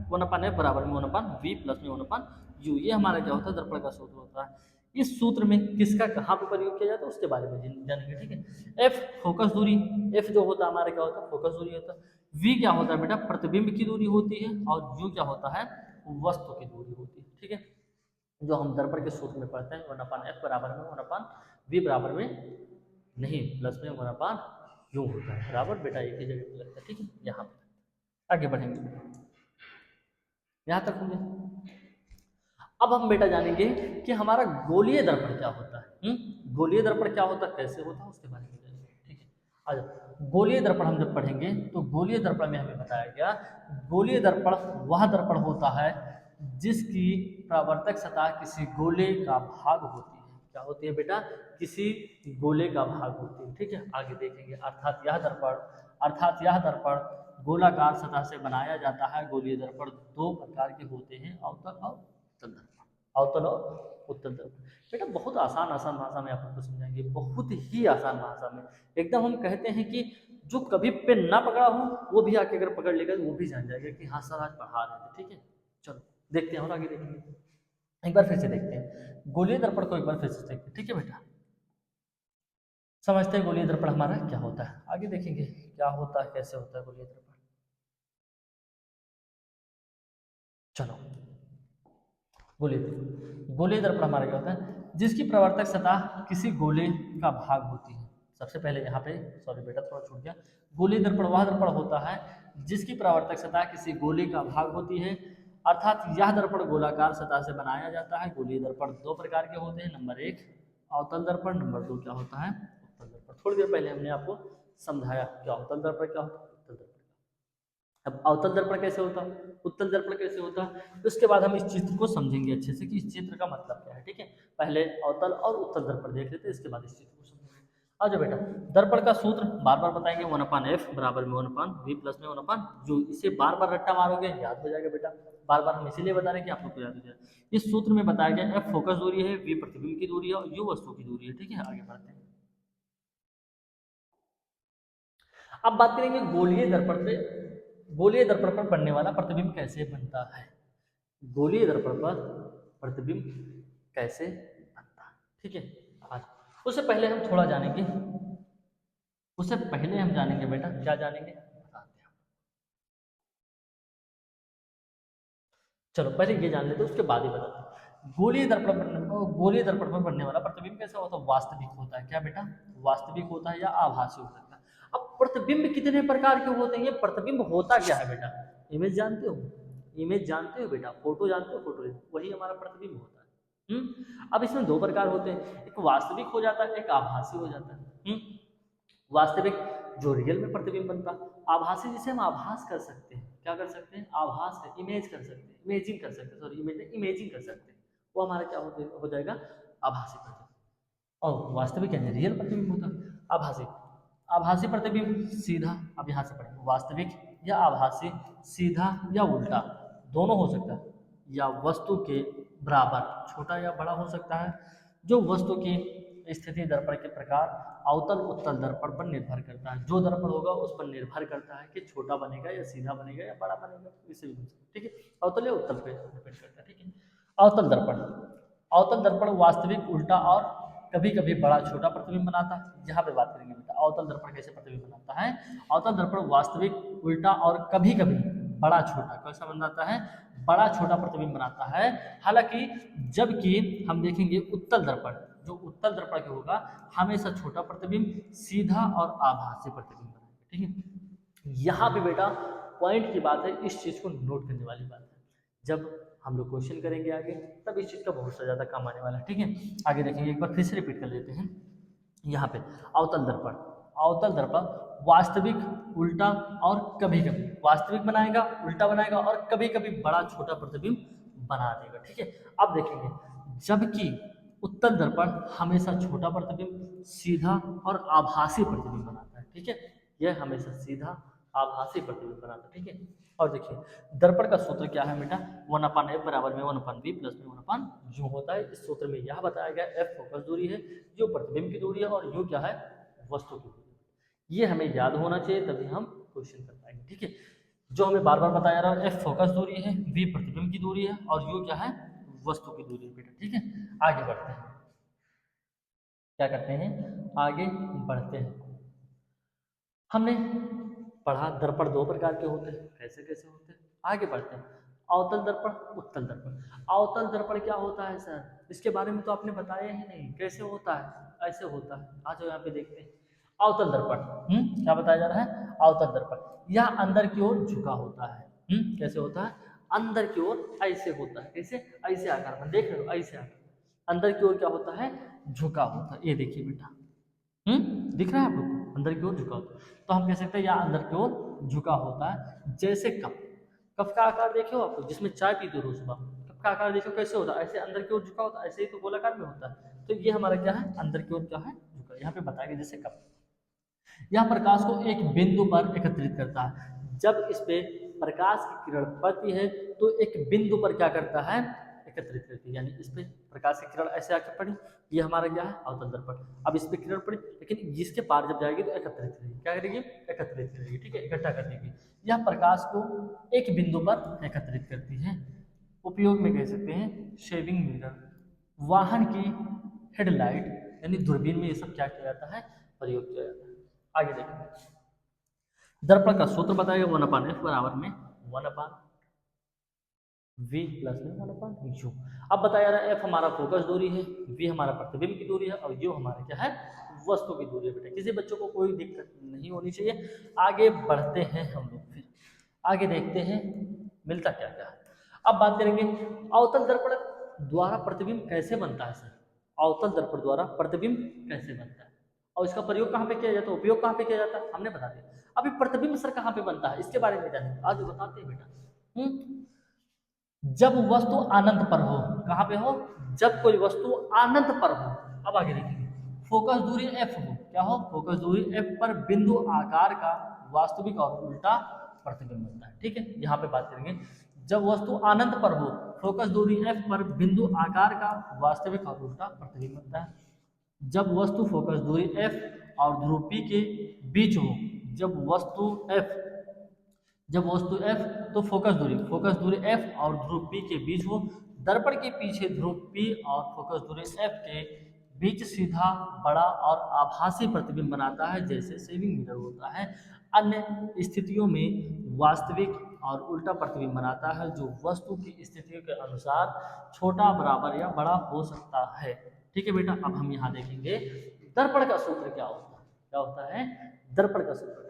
1/f बराबर में 1/v प्लस में 1/u, ये हमारा क्या होता है, दर्पण का सूत्र होता है। इस सूत्र में किसका कहाँ पर प्रयोग किया जाता है उसके बारे में जानेंगे, ठीक है। एफ फोकस दूरी, एफ जो होता है हमारा क्या होता है, फोकस दूरी होता है। वी क्या होता है बेटा, प्रतिबिंब की दूरी होती है, और यू क्या होता है, वस्तु की दूरी होती है, ठीक है। जो हम दर्पण के सूत्र में पढ़ते हैं 1/f बराबर में 1/v बराबर में नहीं प्लस में 1/u होता है, बराबर बेटा एक ही जगह पे लगता है, ठीक है। यहाँ पे आगे बढ़ेंगे, यहाँ तक होंगे। अब हम बेटा जानेंगे कि हमारा गोलीय दर्पण क्या होता है, गोलीय दर्पण क्या होता है, कैसे होता है, उसके बारे में जानेंगे, ठीक है। आज गोलीय दर्पण हम जब पढ़ेंगे तो गोलीय दर्पण में हमें बताया गया, गोलीय दर्पण वह दर्पण होता है जिसकी परावर्तक सतह किसी गोले का भाग होती है। क्या होती है बेटा, किसी गोले का भाग होती है, ठीक है। आगे देखेंगे, अर्थात यह दर्पण गोलाकार सतह से बनाया जाता है। गोलीय दर्पण दो प्रकार के होते हैं, अवतल और उत्तल दर्पण, अवतल और उत्तल दर्पण। बेटा बहुत आसान आसान भाषा में आप लोग को समझाएंगे, बहुत ही आसान भाषा में, एकदम हम कहते हैं कि जो कभी पेन ना पकड़ा हो वो भी आके अगर पकड़ लेगा वो भी जान जाएगा कि हाँ सर आज पढ़ा रहे थे, ठीक है। चलो देखते हैं और आगे देखेंगे, एक बार फिर से देखते हैं गोलीय दर्पण को, एक बार फिर से देखते हैं, ठीक है बेटा। समझते हैं गोलीय दर्पण हमारा क्या होता है, आगे देखेंगे क्या होता है, कैसे होता है गोलीय दर्पण। चलो गोलीय दर्पण, गोलीय दर्पण हमारा क्या होता है, जिसकी प्रवर्तक सतह किसी गोले का भाग होती है। सबसे पहले यहाँ पे सॉरी बेटा थोड़ा छूट गया, गोलीय दर्पण वह दर्पण होता है जिसकी प्रवर्तक सतह किसी गोले का भाग होती है, अर्थात यह दर्पण गोलाकार सतह से बनाया जाता है। गोलीय दर्पण दो प्रकार के होते हैं, नंबर एक अवतल दर्पण, नंबर दो क्या होता है, उत्तल दर्पण। थोड़ी देर पहले हमने आपको समझाया क्या अवतल दर्पण क्या होता है, उत्तल दर्पण। अब अवतल दर्पण कैसे होता है, उत्तल दर्पण कैसे होता है, उसके बाद हम इस चित्र को समझेंगे अच्छे से कि इस चित्र का मतलब क्या है, ठीक है। पहले अवतल और उत्तल दर्पण देख लेते हैं, इसके बाद इस चित्र को समझेंगे। आ जाओ बेटा, दर्पण का सूत्र बार बार बताएंगे, 1/f बराबर में 1/v प्लस में 1/u, इसे बार बार रट्टा मारोगे याद हो जाएगा बेटा, बार बार हम इसीलिए बता रहे हैं कि आप लोग को याद हो जाए। इस सूत्र में बताया गया एफ फोकस दूरी है, वी प्रतिबिंब की दूरी है, और यू वस्तु की दूरी है, ठीक है। आगे बढ़ते हैं, अब बात करेंगे गोलीय दर्पण पे, गोलीय दर्पण पर बनने वाला प्रतिबिंब कैसे बनता है। गोलीय दर्पण पर प्रतिबिंब कैसे बनता है, ठीक है। आज उससे पहले हम थोड़ा जानेंगे, उससे पहले हम जानेंगे बेटा, क्या जानेंगे बताते हैं। चलो पहले ये जान लेते हैं, उसके बाद ही बताते हैं। गोलीय दर्पण पर बनने वाला प्रतिबिंब कैसा होता है, वास्तविक होता है। क्या बेटा, वास्तविक होता है या आभासी हो सकता है। अब प्रतिबिंब कितने प्रकार के होते हैं, ये प्रतिबिंब होता क्या है बेटा, इमेज जानते हो, इमेज जानते हो बेटा, फोटो जानते हो, फोटो वही हमारा प्रतिबिंब होता है। अब इसमें दो प्रकार होते हैं, एक वास्तविक हो जाता है, एक आभासी हो जाता है। वास्तविक जो रियल में प्रतिबिंब बनता, आभासी जिसे हम आभास कर सकते हैं, क्या कर सकते हैं, आभास है, इमेज कर सकते हैं, इमेजिंग कर सकते हैं, सॉरी इमेजिंग कर सकते हैं, वो हमारा क्या हो जाएगा, आभासी प्रतिबिंब। और वास्तविक यानी रियल प्रतिबिंब होता है। आभासी, आभासी प्रतिबिंब सीधा, अब यहाँ से पढ़ेंगे, वास्तविक या आभासी, सीधा या उल्टा दोनों हो सकता है, या वस्तु के बराबर छोटा या बड़ा हो सकता है, जो वस्तु की स्थिति दर्पण के प्रकार अवतल उत्तल दर्पण पर निर्भर करता है। जो दर्पण होगा उस पर निर्भर करता है कि छोटा बनेगा या सीधा बनेगा या बड़ा बनेगा, इसे भी ठीक है, अवतल या उत्तल पे डिपेंड करता है, ठीक है। अवतल दर्पण, अवतल दर्पण वास्तविक उल्टा और कभी कभी बड़ा छोटा प्रतिबिंब बनाता है। यहाँ पे बात करेंगे बेटा, अवतल दर्पण कैसे प्रतिबिंब बनाता है। अवतल दर्पण वास्तविक उल्टा और कभी कभी बड़ा छोटा कैसा बनाता है, बड़ा छोटा प्रतिबिंब बनाता है। हालांकि जबकि हम देखेंगे उत्तल दर्पण, जो उत्तल दर्पण के होगा हमेशा छोटा प्रतिबिंब सीधा और आभासी प्रतिबिंब बनाएगा, ठीक है। यहाँ पे बेटा पॉइंट की बात है, इस चीज को नोट करने वाली बात है, जब हम लोग क्वेश्चन करेंगे आगे तब इस चीज का बहुत सा ज्यादा काम आने वाला है, ठीक है। आगे देखेंगे, एक बार फिर से रिपीट कर लेते हैं। यहाँ पे अवतल दर्पण, अवतल दर्पण वास्तविक उल्टा और कभी कभी वास्तविक बनाएगा, उल्टा बनाएगा और कभी कभी बड़ा छोटा प्रतिबिंब बना देगा, ठीक है। अब देखेंगे, जबकि उत्तल दर्पण हमेशा छोटा प्रतिबिंब सीधा और आभासी प्रतिबिंब बनाता है, ठीक है। यह हमेशा सीधा आभासी प्रतिबिंब बनाता है, ठीक है। और देखिए दर्पण का सूत्र क्या है बेटा, 1/f बराबर में 1/v प्लस में 1/u होता है। इस सूत्र में यह बताया गया, f फोकस दूरी है, u प्रतिबिंब की दूरी है और u क्या है, वस्तु की दूरी। ये हमें याद होना चाहिए, तभी हम क्वेश्चन कर पाएंगे, ठीक है। जो हमें बार बार बताया जा रहा है, f फोकस दूरी है, v प्रतिबिंब की दूरी है और u क्या है, वस्तु की दूरी है बेटा, ठीक है। आगे बढ़ते हैं, क्या करते हैं, आगे बढ़ते हैं। हमने पढ़ा दर्पण दो प्रकार के होते हैं, कैसे कैसे होते हैं। आगे बढ़ते हैं, अवतल दर्पण, उत्तल दर्पण। अवतल दर्पण क्या होता है सर, इसके बारे में तो आपने बताया ही नहीं, कैसे होता है, ऐसे होता है। आ जाओ यहाँ पे देखते हैं, अवतल दर्पण, क्या बताया जा रहा है, अवतल दर्पण यह अंदर की ओर झुका होता है। कैसे होता है, अंदर की ओर ऐसे होता है, कैसे, ऐसे आकार में, देख रहे हो ऐसे आकार, अंदर की ओर क्या होता है, झुका होता है। ये देखिए बेटा, दिख रहा है आप लोग को? अंदर की ओर झुका होता है, तो हम कह सकते हैं या अंदर की ओर झुका होता है, जैसे कप, कप का आकार देखे हो आप लोग, जिसमें चाय पीते हो रोज सुबह, कप का आकार देखो कैसे होता है, ऐसे अंदर की ओर झुका होता है, ऐसे ही तो गोलाकार में होता है। तो ये हमारा क्या है, अंदर की ओर क्या है, झुका। यहाँ पे बताया गया जैसे कप, यह प्रकाश को एक बिंदु पर एकत्रित करता है। जब इस पे प्रकाश की किरण पड़ती है तो एक बिंदु पर क्या करता है, एकत्रित करती है। यानी इस पे प्रकाश की किरण ऐसे आके पड़ी, ये हमारा क्या है, अवतल दर्पण। अब इस पे किरण पड़ी, लेकिन जिसके पार जब जाएगी तो एकत्रित करेगी, क्या करेगी, एकत्रित करेगी, ठीक है, इकट्ठा कर देगी। यह प्रकाश को एक बिंदु पर एकत्रित करती है। उपयोग में कह सकते हैं शेविंग मिरर, वाहन की हेडलाइट यानी दूरबीन में ये सब क्या किया जाता है, प्रयोग किया जाता है। आगे देखेंगे, दर्पण का सूत्र बताएगा, 1/f बराबर में 1/v प्लस में 1/u। अब बताया जा रहा है f हमारा फोकस दूरी है, v हमारा प्रतिबिंब की दूरी है और u हमारा क्या है, वस्तु की दूरी है बेटा। किसी बच्चों को कोई दिक्कत नहीं होनी चाहिए। आगे बढ़ते हैं हम लोग, फिर आगे देखते हैं मिलता क्या क्या है। अब बात करेंगे अवतल दर्पण द्वारा प्रतिबिंब कैसे बनता है सर, अवतल दर्पण द्वारा प्रतिबिंब कैसे बनता है और इसका प्रयोग कहाँ पे किया जाता है, उपयोग कहाँ पे किया जाता है, हमने बता दिया। अभी प्रतिबिंब सर कहाँ पे बनता है, इसके बारे में जानेंगे, आज बताते हैं बेटा। जब वस्तु अनंत पर हो, कहाँ पे हो, जब कोई वस्तु अनंत पर हो। अब आगे देखेंगे, फोकस दूरी f हो, क्या हो, फोकस दूरी f पर बिंदु आकार का वास्तविक और उल्टा प्रतिबिंब बनता है, ठीक है। यहाँ पे बात करेंगे, जब वस्तु अनंत पर हो, फोकस दूरी f पर बिंदु आकार का वास्तविक और उल्टा प्रतिबिंब बनता है। जब वस्तु फोकस दूरी f और ध्रुव P के बीच हो, जब वस्तु f जब वस्तु F तो फोकस दूरी F और ध्रुव P के बीच हो, दर्पण के पीछे ध्रुव P और फोकस दूरी F के बीच सीधा बड़ा और आभासी प्रतिबिंब बनाता है जैसे सेविंग मिरर होता है। अन्य स्थितियों में वास्तविक और उल्टा प्रतिबिंब बनाता है जो वस्तु की स्थितियों के अनुसार छोटा, बराबर या बड़ा हो सकता है। ठीक है बेटा, अब हम यहाँ देखेंगे दर्पण का सूत्र क्या होता है। क्या होता है दर्पण का सूत्र?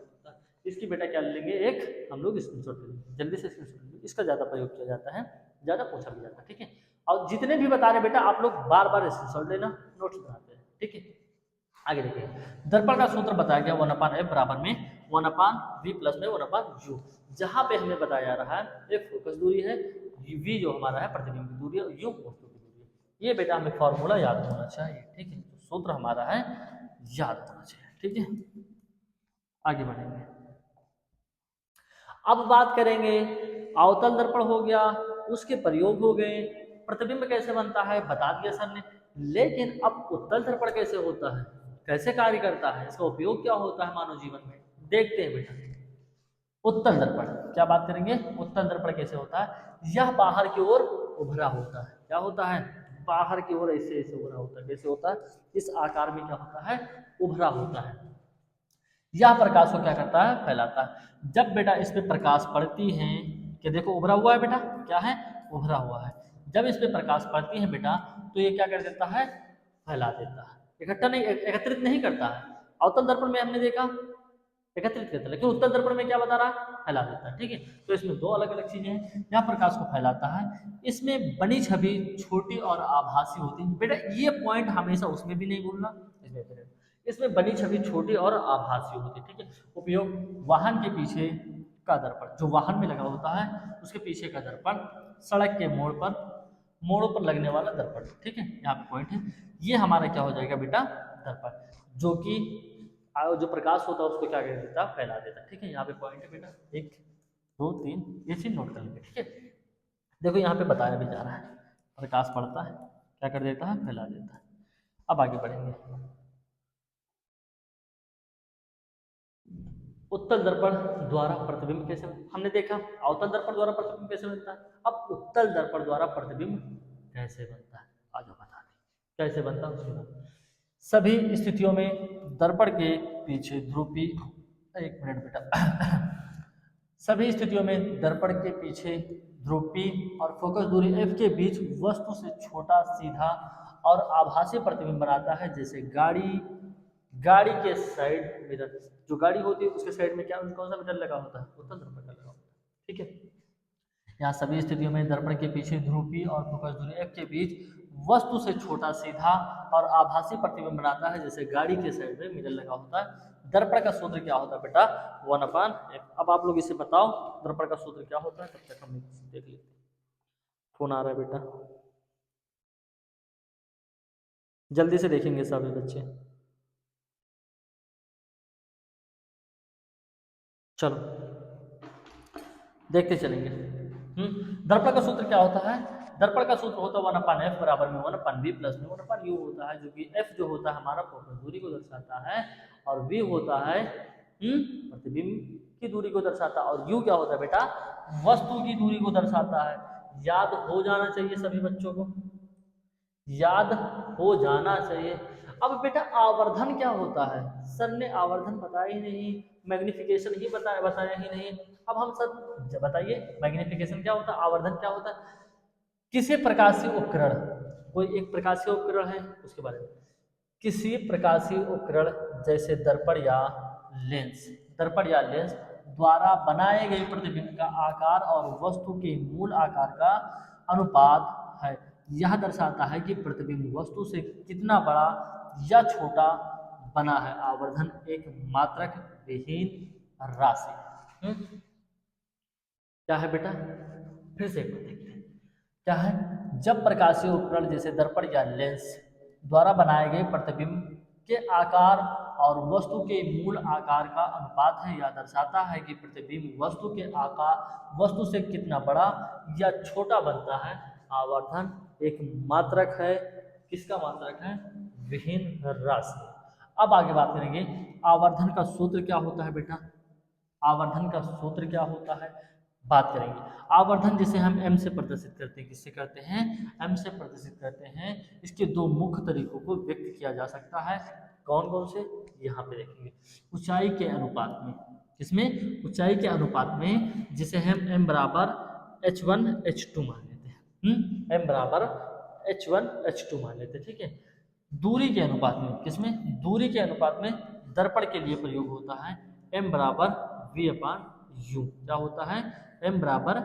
इसकी बेटा क्या ले लेंगे, एक हम लोग स्क्रीनशॉट ले लेंगे, जल्दी से स्क्रीनशॉट लेंगे। इसका ज़्यादा प्रयोग किया जाता है, ज़्यादा पूछा भी जाता है। ठीक है, और जितने भी बता रहे बेटा आप लोग बार बार स्क्रीनशॉट लेना, नोट्स बनाते हैं। ठीक है, आगे देखिए, दर्पण का सूत्र बताया गया 1/f बराबर में 1/v प्लस में 1/u। जहाँ पे हमें बताया जा रहा है f फोकस दूरी है, v जो हमारा है प्रतिबिंब की दूरी है, और u वस्तु की दूरी है। ये बेटा हमें फॉर्मूला याद होना चाहिए। ठीक है, तो सूत्र हमारा है याद होना चाहिए। ठीक है, आगे बढ़ेंगे। अब बात करेंगे, अवतल दर्पण हो गया, उसके प्रयोग हो गए, प्रतिबिंब कैसे बनता है बता दिया सर ने। लेकिन अब उत्तल दर्पण कैसे होता है, कैसे कार्य करता है, इसका उपयोग क्या होता है मानव जीवन में, देखते हैं बेटा। उत्तल दर्पण क्या बात करेंगे, उत्तल दर्पण कैसे होता है। यह बाहर की ओर उभरा होता है। क्या होता है, बाहर की ओर ऐसे ऐसे उभरा होता है। कैसे होता है, इस आकार में क्या होता है, उभरा होता है। यह प्रकाश को क्या करता है, फैलाता है। जब बेटा इस पे प्रकाश पड़ती है, कि देखो उभरा हुआ है बेटा, क्या है, उभरा हुआ है। जब इस पे प्रकाश पड़ती है बेटा तो ये क्या कर देता है, फैला देता है। इकट्ठा नहीं, एकत्रित नहीं करता है। अवतल दर्पण में हमने देखा एकत्रित करता है, लेकिन उत्तल दर्पण में क्या बता रहा है, फैला देता है। ठीक है, तो इसमें दो अलग अलग चीजें हैं। यहाँ प्रकाश को फैलाता है, इसमें बनी छवि छोटी और आभासी होती है। बेटा ये पॉइंट हमेशा उसमें भी नहीं भूलना, इसमें बनी छवि छोटी और आभासी होती है। ठीक है, उपयोग वाहन के पीछे का दर्पण, जो वाहन में लगा होता है उसके पीछे का दर्पण, सड़क के मोड़ों पर लगने वाला दर्पण। ठीक है, यहाँ पे पॉइंट है। ये हमारा क्या हो जाएगा बेटा, दर्पण, जो कि जो प्रकाश होता है उसको क्या कर देता है, फैला देता है। ठीक है, यहाँ पे पॉइंट है बेटा, 1 2 3, ये चीज नोट कर लेंगे। ठीक है, देखो यहाँ पे बताया भी जा रहा है, प्रकाश पड़ता है क्या कर देता है, फैला देता है। अब आगे बढ़ेंगे। उत्तल दर्पण द्वारा प्रतिबिंब कैसे, हमने देखा अवतल दर्पण द्वारा प्रतिबिंब कैसे बनता है। अब उत्तल दर्पण द्वारा प्रतिबिंब कैसे बनता है, आज बता दें कैसे बनता है उसके बाद। सभी स्थितियों में दर्पण के पीछे ध्रुवी, एक मिनट बेटा सभी स्थितियों में दर्पण के पीछे ध्रुव P और फोकस दूरी f के बीच वस्तु से छोटा, सीधा और आभासी प्रतिबिंब बनाता है जैसे गाड़ी के साइड मिरर, जो गाड़ी होती है उसके साइड में क्या कौन सा मिरर लगा होता है, उत्तल दर्पण का लगा होता है। ठीक है, यहाँ सभी स्थितियों में दर्पण के पीछे ध्रुव P और फोकस दूरी f के बीच वस्तु से छोटा, सीधा और आभासी प्रतिबिंब बनाता है जैसे गाड़ी के साइड में मिरर लगा होता है। दर्पण का सूत्र क्या होता है बेटा, 1/f। अब आप लोग इसे बताओ दर्पण का सूत्र क्या होता है, तब तक हम देख लेते हैं। फोन आ रहा है बेटा, जल्दी से देखेंगे सभी बच्चे, चलो देखते चलेंगे। दर्पण का सूत्र क्या होता है, दर्पण का सूत्र होता है 1/f बराबर में 1/v प्लस में 1/u होता है, जो कि f जो होता है हमारा फोकस दूरी को दर्शाता है, और v होता है प्रतिबिंब की दूरी को दर्शाता है, और u क्या होता है बेटा, वस्तु की दूरी को दर्शाता है। याद हो जाना चाहिए सभी बच्चों को, याद हो जाना चाहिए। अब बेटा आवर्धन क्या होता है, सर ने आवर्धन बताया ही नहीं, मैग्निफिकेशन ही बताया ही नहीं। अब हम सर बताइए मैग्निफिकेशन क्या होता है, आवर्धन क्या होता है। किसी प्रकाशीय उपकरण, कोई एक प्रकाशीय उपकरण है उसके बारे में, किसी प्रकाशीय उपकरण जैसे दर्पण या लेंस द्वारा बनाए गए प्रतिबिंब का आकार और वस्तु के मूल आकार का अनुपात है। यह दर्शाता है कि प्रतिबिंब वस्तु से कितना बड़ा या छोटा बना है। आवर्धन एक मात्रक विहीन राशि क्या है बेटा, फिर से एक बार देखते हैं क्या है। जब प्रकाशीय उपकरण जैसे दर्पण या लेंस द्वारा बनाए गए प्रतिबिंब के आकार और वस्तु के मूल आकार का अनुपात है, यह दर्शाता है कि प्रतिबिंब वस्तु से कितना बड़ा या छोटा बनता है। आवर्धन एक मात्रक है, किसका मात्रक है, विहीन राशि। अब आगे बात करेंगे आवर्धन का सूत्र क्या होता है बेटा। आवर्धन का सूत्र क्या होता है, बात करेंगे। आवर्धन जिसे हम m से प्रदर्शित करते हैं, किससे करते हैं, m से प्रदर्शित करते हैं। इसके दो मुख्य तरीकों को व्यक्त किया जा सकता है, कौन कौन से, यहाँ पे देखेंगे। ऊंचाई के अनुपात में, किसमें, ऊंचाई के अनुपात में, जिसे हम m बराबर h1 h2 मान लेते हैं, m बराबर h1 h2 मान लेते हैं, ठीक है। दूरी के अनुपात में, किसमें, दूरी के अनुपात में दर्पण के लिए प्रयोग होता है m बराबर v अपान u, क्या होता है, m बराबर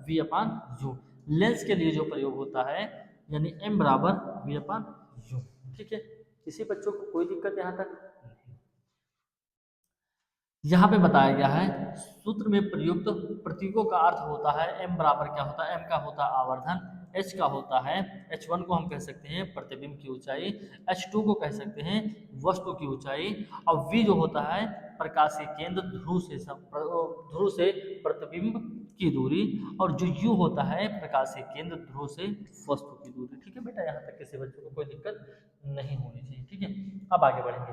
v अपान u। लेंस के लिए जो प्रयोग होता है यानी m बराबर v अपान u, ठीक है। किसी बच्चों को कोई दिक्कत यहाँ तक नहीं। यहाँ पे बताया गया है सूत्र में प्रयुक्त प्रतीकों का अर्थ होता है m बराबर क्या होता है, m का होता है आवर्धन, h का होता है, h1 को हम कह सकते हैं प्रतिबिंब की ऊंचाई, h2 को कह सकते हैं वस्तु की ऊंचाई, और v जो होता है प्रकाश के केंद्र ध्रुव से प्रतिबिंब की दूरी, और जो u होता है प्रकाश के केंद्र ध्रुव से वस्तु की दूरी, ठीक है बेटा। यहाँ तक किसी बच्चे को कोई दिक्कत नहीं होनी चाहिए, ठीक है। अब आगे बढ़ेंगे।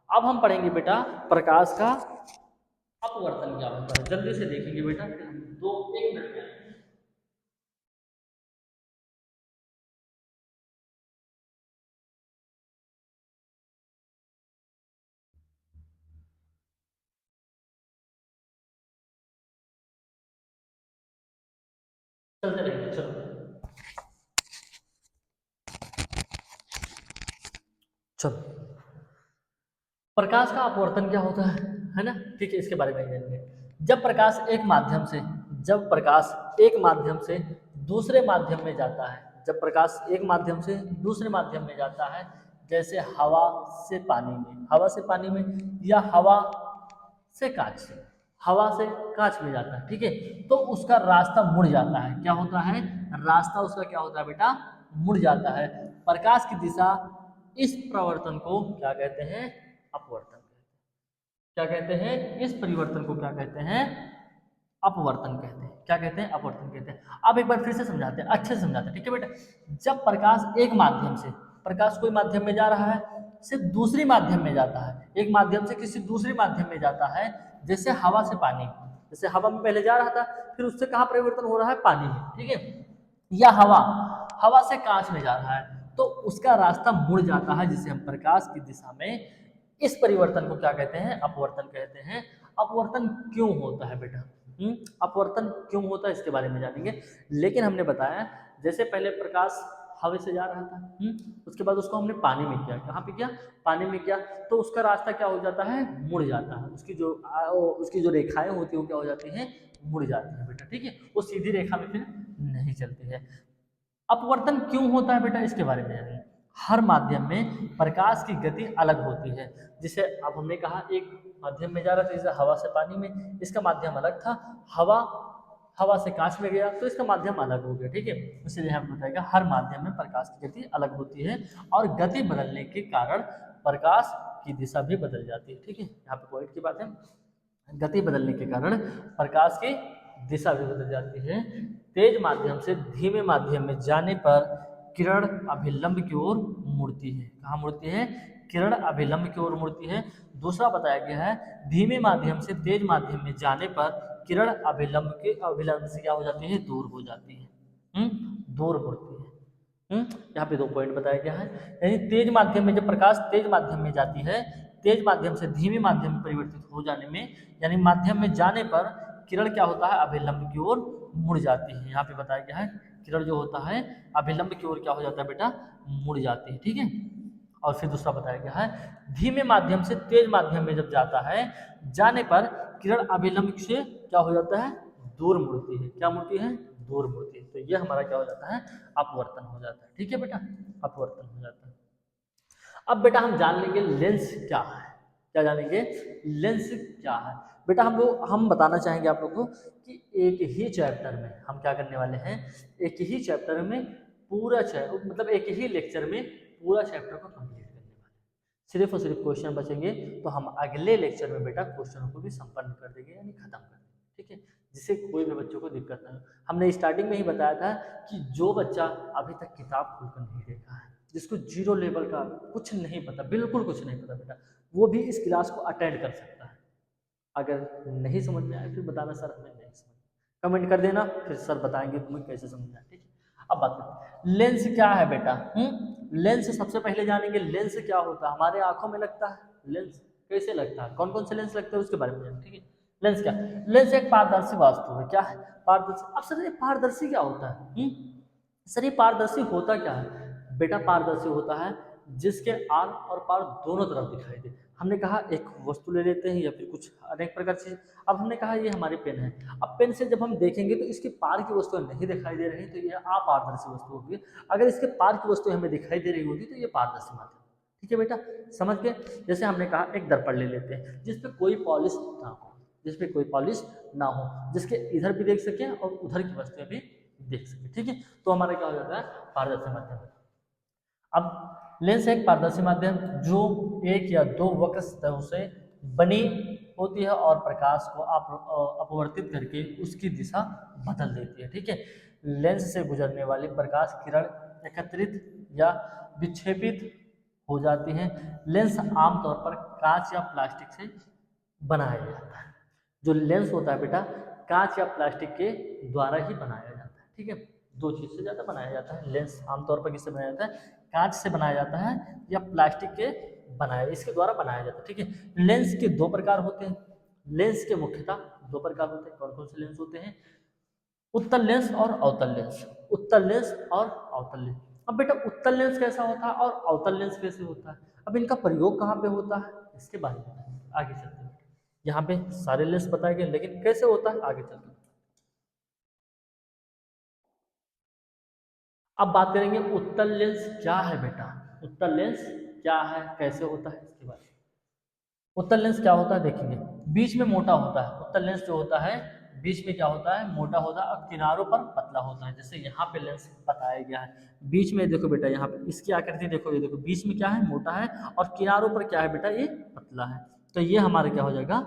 अब हम पढ़ेंगे बेटा प्रकाश का अपवर्तन क्या होता है, जल्दी से देखेंगे बेटा, दो एक मिनट में आएंगे। चलते रहेंगे, चलो चलो। प्रकाश का अपवर्तन क्या होता है ना, ठीक है, इसके बारे में जानेंगे। जब प्रकाश एक माध्यम से, जब प्रकाश एक माध्यम से दूसरे माध्यम में जाता है, जब प्रकाश एक माध्यम से दूसरे माध्यम में जाता है, जैसे हवा से पानी में, हवा से पानी में, या हवा से कांच से, हवा से कांच में जाता है, ठीक है, तो उसका रास्ता मुड़ जाता है, क्या होता है, रास्ता उसका क्या होता है बेटा, मुड़ जाता है। प्रकाश की दिशा, इस प्रवर्तन को क्या कहते हैं, अपवर्तन कहते हैं। क्या कहते हैं, इस परिवर्तन को क्या कहते हैं, अपवर्तन कहते हैं। क्या कहते हैं, अपवर्तन कहते हैं। अब एक बार फिर से समझाते हैं, अच्छे से समझाते हैं, ठीक है बेटा। जब प्रकाश एक माध्यम से, प्रकाश कोई माध्यम में जा रहा है, सिर्फ दूसरी माध्यम में जाता है, एक माध्यम से किसी दूसरे माध्यम में जाता है, जैसे हवा से पानी, जैसे हवा में पहले जा रहा था, फिर उससे कहाँ परिवर्तन हो रहा है, पानी में, ठीक है, या हवा, हवा से कांच में जा रहा है, तो उसका रास्ता मुड़ जाता है, जिसे हम प्रकाश की दिशा में, इस परिवर्तन को क्या कहते हैं, अपवर्तन कहते हैं। अपवर्तन क्यों होता है बेटा, अपवर्तन क्यों होता है इसके बारे में जानेंगे। लेकिन हमने बताया जैसे पहले प्रकाश हवा से जा रहा था, उसके बाद उसको हमने पानी में किया, कहाँ पे किया, पानी में किया, तो उसका रास्ता क्या हो जाता है, मुड़ जाता है, उसकी जो रेखाएं होती है वो क्या हो जाती हैं, मुड़ जाती है बेटा, ठीक है, वो सीधी रेखा में फिर नहीं चलती है। अपवर्तन क्यों होता है बेटा, इसके बारे में जानिए। हर माध्यम में प्रकाश की गति अलग होती है। जिसे अब हमने कहा एक माध्यम में जा रहा था, जैसे हवा से पानी में, इसका माध्यम अलग था, हवा हवा से कांच में गया तो इसका माध्यम अलग हो गया, ठीक है। इसलिए हम बताएगा हर माध्यम में प्रकाश की गति अलग होती है, और गति बदलने के कारण प्रकाश की दिशा भी बदल जाती है, ठीक है। यहाँ पे पॉइंट की बात है, गति बदलने के कारण प्रकाश की दिशा भी बदल जाती है। तेज माध्यम से धीमे माध्यम में जाने पर किरण अभिलंब की ओर मुड़ती है, कहाँ मुड़ती है, किरण अभिलंब की ओर मुड़ती है। दूसरा बताया गया है धीमे माध्यम से तेज माध्यम में जाने पर किरण अभिलंब से क्या हो जाती है, दूर हो जाती है, दूर मुड़ती है। यहाँ पे दो पॉइंट बताया गया है, यानी तेज माध्यम में जब प्रकाश तेज माध्यम में जाती है, तेज माध्यम से धीमे माध्यम में परिवर्तित हो जाने में, यानी माध्यम में जाने पर किरण क्या होता है, अभिलंब की ओर मुड़ जाती है। यहाँ पे बताया गया है किरण जो होता है अभिलंब की ओर क्या हो जाता है बेटा, मुड़ जाती है, ठीक है। और फिर दूसरा बताया गया है धीमे माध्यम से तेज माध्यम में जब जाता है, जाने पर किरण अभिलंब से क्या हो जाता है, दूर मुड़ती है, क्या मुड़ती है, दूर मुड़ती है। तो ये हमारा क्या हो जाता है, अपवर्तन हो जाता है, ठीक है बेटा, अपवर्तन हो जाता है। अब बेटा हम जान लेंगे लेंस क्या है, क्या जानेंगे, लेंस क्या है। बेटा हम बताना चाहेंगे आप लोग को कि एक ही चैप्टर में हम क्या करने वाले हैं, एक ही चैप्टर में पूरा मतलब एक ही लेक्चर में पूरा चैप्टर को कंप्लीट करने वाले हैं। सिर्फ और सिर्फ क्वेश्चन बचेंगे, तो हम अगले लेक्चर में बेटा क्वेश्चनों को भी संपन्न कर देंगे, यानी खत्म कर देंगे, ठीक है, जिससे कोई भी बच्चों को दिक्कत ना हो। हमने स्टार्टिंग में ही बताया था कि जो बच्चा अभी तक किताब खोलकर नहीं देखा है, जिसको जीरो लेवल का कुछ नहीं पता, बिल्कुल कुछ नहीं पता बेटा, वो भी इस क्लास को अटेंड कर सकता है, अगर नहीं समझ में आए फिर बताना सर हमें नहीं समझ, कमेंट कर देना, फिर सर बताएंगे तुम्हें कैसे समझना है, ठीक है। अब बात करते हैं लेंस क्या है बेटा। लेंस सबसे पहले जानेंगे लेंस क्या होता है। हमारे आंखों में लगता है लेंस, कैसे लगता है, कौन कौन से लेंस लगते हैं उसके बारे में जानेंगे, ठीक है। लेंस क्या, लेंस एक पारदर्शी वस्तु है। क्या है, पारदर्शी। अब सर ये पारदर्शी क्या होता है, सर ये पारदर्शी होता क्या है बेटा। पारदर्शी होता है जिसके आर और पार दोनों तरफ दिखाई दे। हमने कहा एक वस्तु ले लेते हैं या फिर कुछ अनेक प्रकार की चीज। अब हमने कहा ये हमारी पेन है, अब पेन से जब हम देखेंगे तो इसके पार की वस्तु नहीं दिखाई दे रही तो ये अपारदर्शी वस्तु होगी। अगर इसके पार की वस्तु हमें दिखाई दे रही होगी तो ये पारदर्शी माध्यम, ठीक है बेटा, समझ के। जैसे हमने कहा एक दर्पण ले लेते हैं जिसपे कोई पॉलिश ना हो, जिसपे कोई पॉलिश ना हो, जिसके इधर भी देख सके और उधर की वस्तुएं भी देख सके, ठीक है। तो हमारा क्या हो जाता है, पारदर्शी माध्यम। अब लेंस एक पारदर्शी माध्यम जो एक या दो वक्र सतहों से बनी होती है और प्रकाश को अपवर्तित करके उसकी दिशा बदल देती है, ठीक है। लेंस से गुजरने वाली प्रकाश किरण एकत्रित या विक्षेपित हो जाती हैं। लेंस आमतौर पर कांच या प्लास्टिक से बनाया जाता है। जो लेंस होता है बेटा कांच या प्लास्टिक के द्वारा ही बनाया जाता है, ठीक है। दो चीज से ज्यादा बनाया जाता है। लेंस आमतौर पर किससे बनाया जाता है, कांच से बनाया जाता है या प्लास्टिक के बनाया, इसके द्वारा बनाया जाता है, ठीक है। लेंस के दो प्रकार होते हैं। लेंस के मुख्यतः दो प्रकार होते हैं। कौन कौन से लेंस होते हैं, उत्तल लेंस और अवतल लेंस। उत्तल लेंस और अवतल लेंस। अब बेटा उत्तल लेंस कैसा होता है और अवतल लेंस कैसे होता है, अब इनका प्रयोग कहाँ पे होता है इसके बारे में आगे चलते हैं। यहाँ पे सारे लेंस बताए गए लेकिन कैसे होता है आगे चलते हैं। अब बात करेंगे उत्तल लेंस क्या है बेटा। उत्तल लेंस क्या है, कैसे होता है इसके बारे में। उत्तल लेंस क्या होता है देखेंगे, बीच में मोटा होता है। उत्तल लेंस जो होता है बीच में क्या होता है, मोटा होता है और किनारों पर पतला होता है। जैसे यहाँ पे लेंस बताया गया है, बीच में देखो बेटा, यहाँ पे इसकी आकृति देखो, ये देखो बीच में क्या है, मोटा है और किनारों पर क्या है बेटा, ये पतला है। तो ये हमारा क्या हो जाएगा,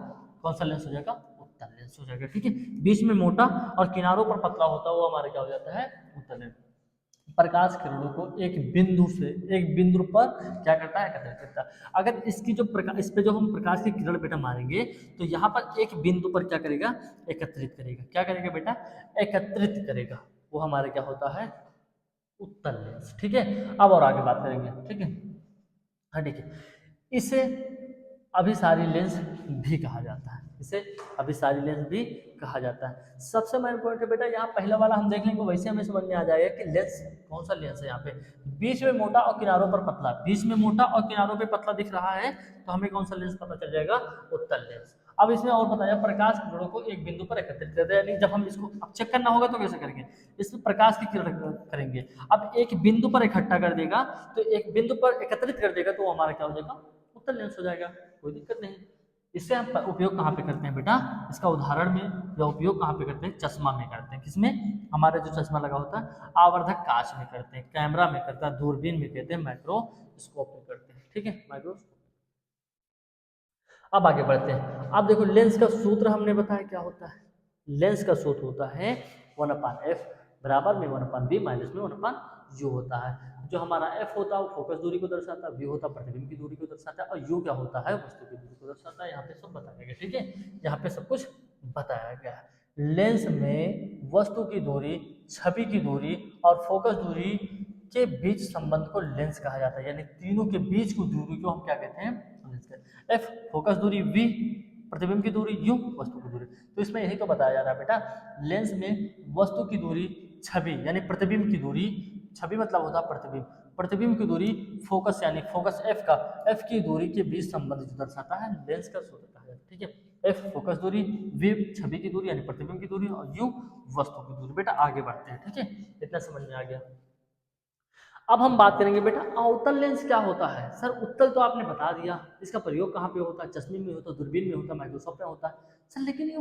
कौन सा लेंस हो जाएगा, उत्तल लेंस हो जाएगा, ठीक है। बीच में मोटा और किनारों पर पतला होता है वो हमारा क्या हो जाता है, उत्तल लेंस। प्रकाश किरणों को एक बिंदु पर क्या करता है, एकत्रित करता है। अगर इसकी जो प्रकाश, इस पे जो हम प्रकाश की किरण बेटा मारेंगे तो यहाँ पर एक बिंदु पर क्या करेगा, एकत्रित करेगा। क्या करेगा बेटा, एकत्रित करेगा। वो हमारे क्या होता है, उत्तल लेंस, ठीक है। अब और आगे बात करेंगे, ठीक है। हाँ ठीक है, इसे अभिसारी लेंस भी कहा जाता है। इसे अभिसारी लेंस भी कहा जाता है। सबसे मेन पॉइंट है बेटा, यहाँ पहला वाला हम देख लेंगे वैसे हमें समझ में आ जाएगा कि लेंस कौन सा लेंस है। यहाँ पे बीच में मोटा और किनारों पर पतला, बीच में मोटा और किनारों पे पतला दिख रहा है तो हमें कौन सा लेंस पता चल जाएगा, उत्तल लेंस। अब इसमें और बताया प्रकाश किरणों को एक बिंदु पर एकत्रित करते हैं, यानी जब हम इसको अब चेक करना होगा तो कैसे करेंगे, इसमें प्रकाश की किरण करेंगे। अब एक बिंदु पर इकट्ठा कर देगा तो एक बिंदु पर एकत्रित कर देगा तो हमारा क्या हो जाएगा, उत्तल लेंस हो जाएगा, कोई दिक्कत नहीं। इससे हम उपयोग कहाँ पे करते हैं बेटा, इसका उदाहरण में या उपयोग कहाँ पे करते हैं, चश्मा में करते हैं। किसमें, हमारे जो चश्मा लगा होता है आवर्धक कांच में करते हैं, कैमरा में करते हैं, दूरबीन में कहते हैं, माइक्रोस्कोप में करते हैं, ठीक है, माइक्रोस्कोप। अब आगे बढ़ते हैं। अब देखो लेंस का सूत्र हमने बताया क्या होता है। लेंस का सूत्र होता है 1/f बराबर में 1/b माइनस में 1/u होता है। जो हमारा f होता है वो फोकस दूरी को दर्शाता है, v होता है प्रतिबिंब की दूरी को दर्शाता है और u क्या होता है, वस्तु की दूरी को दर्शाता है। यहाँ पे सब बताया गया, ठीक है, यहाँ पे सब कुछ बताया गया है। लेंस में वस्तु की दूरी, छवि की दूरी और फोकस दूरी के बीच संबंध को लेंस कहा जाता है। यानी तीनों के बीच की दूरी को हम क्या कहते हैं, लेंस कहते हैं। एफ फोकस दूरी, वी प्रतिबिंब की दूरी, यू वस्तु की दूरी। तो इसमें यही तो बताया जा रहा है बेटा, लेंस में वस्तु की दूरी, छवि यानी प्रतिबिंब की दूरी, छवि मतलब होता है प्रतिबिंब, प्रतिबिंब की दूरी, फोकस यानी फोकस एफ का, एफ की दूरी के बीच संबंध जो दर्शाता है लेंस का सूत्र कहा जाता है, ठीक है। एफ फोकस दूरी, वी छवि की दूरी यानी प्रतिबिंब की दूरी और यू वस्तु की दूरी। बेटा आगे बढ़ते हैं, ठीक है, इतना समझ में आ गया। अब हम बात करेंगे बेटा अवतल लेंस क्या होता है। सर उत्तल तो आपने बता दिया, इसका प्रयोग कहाँ पे होता है, चश्मे में होता है, दूरबीन में होता है, माइक्रोस्कोप में होता है। सर लेकिन ये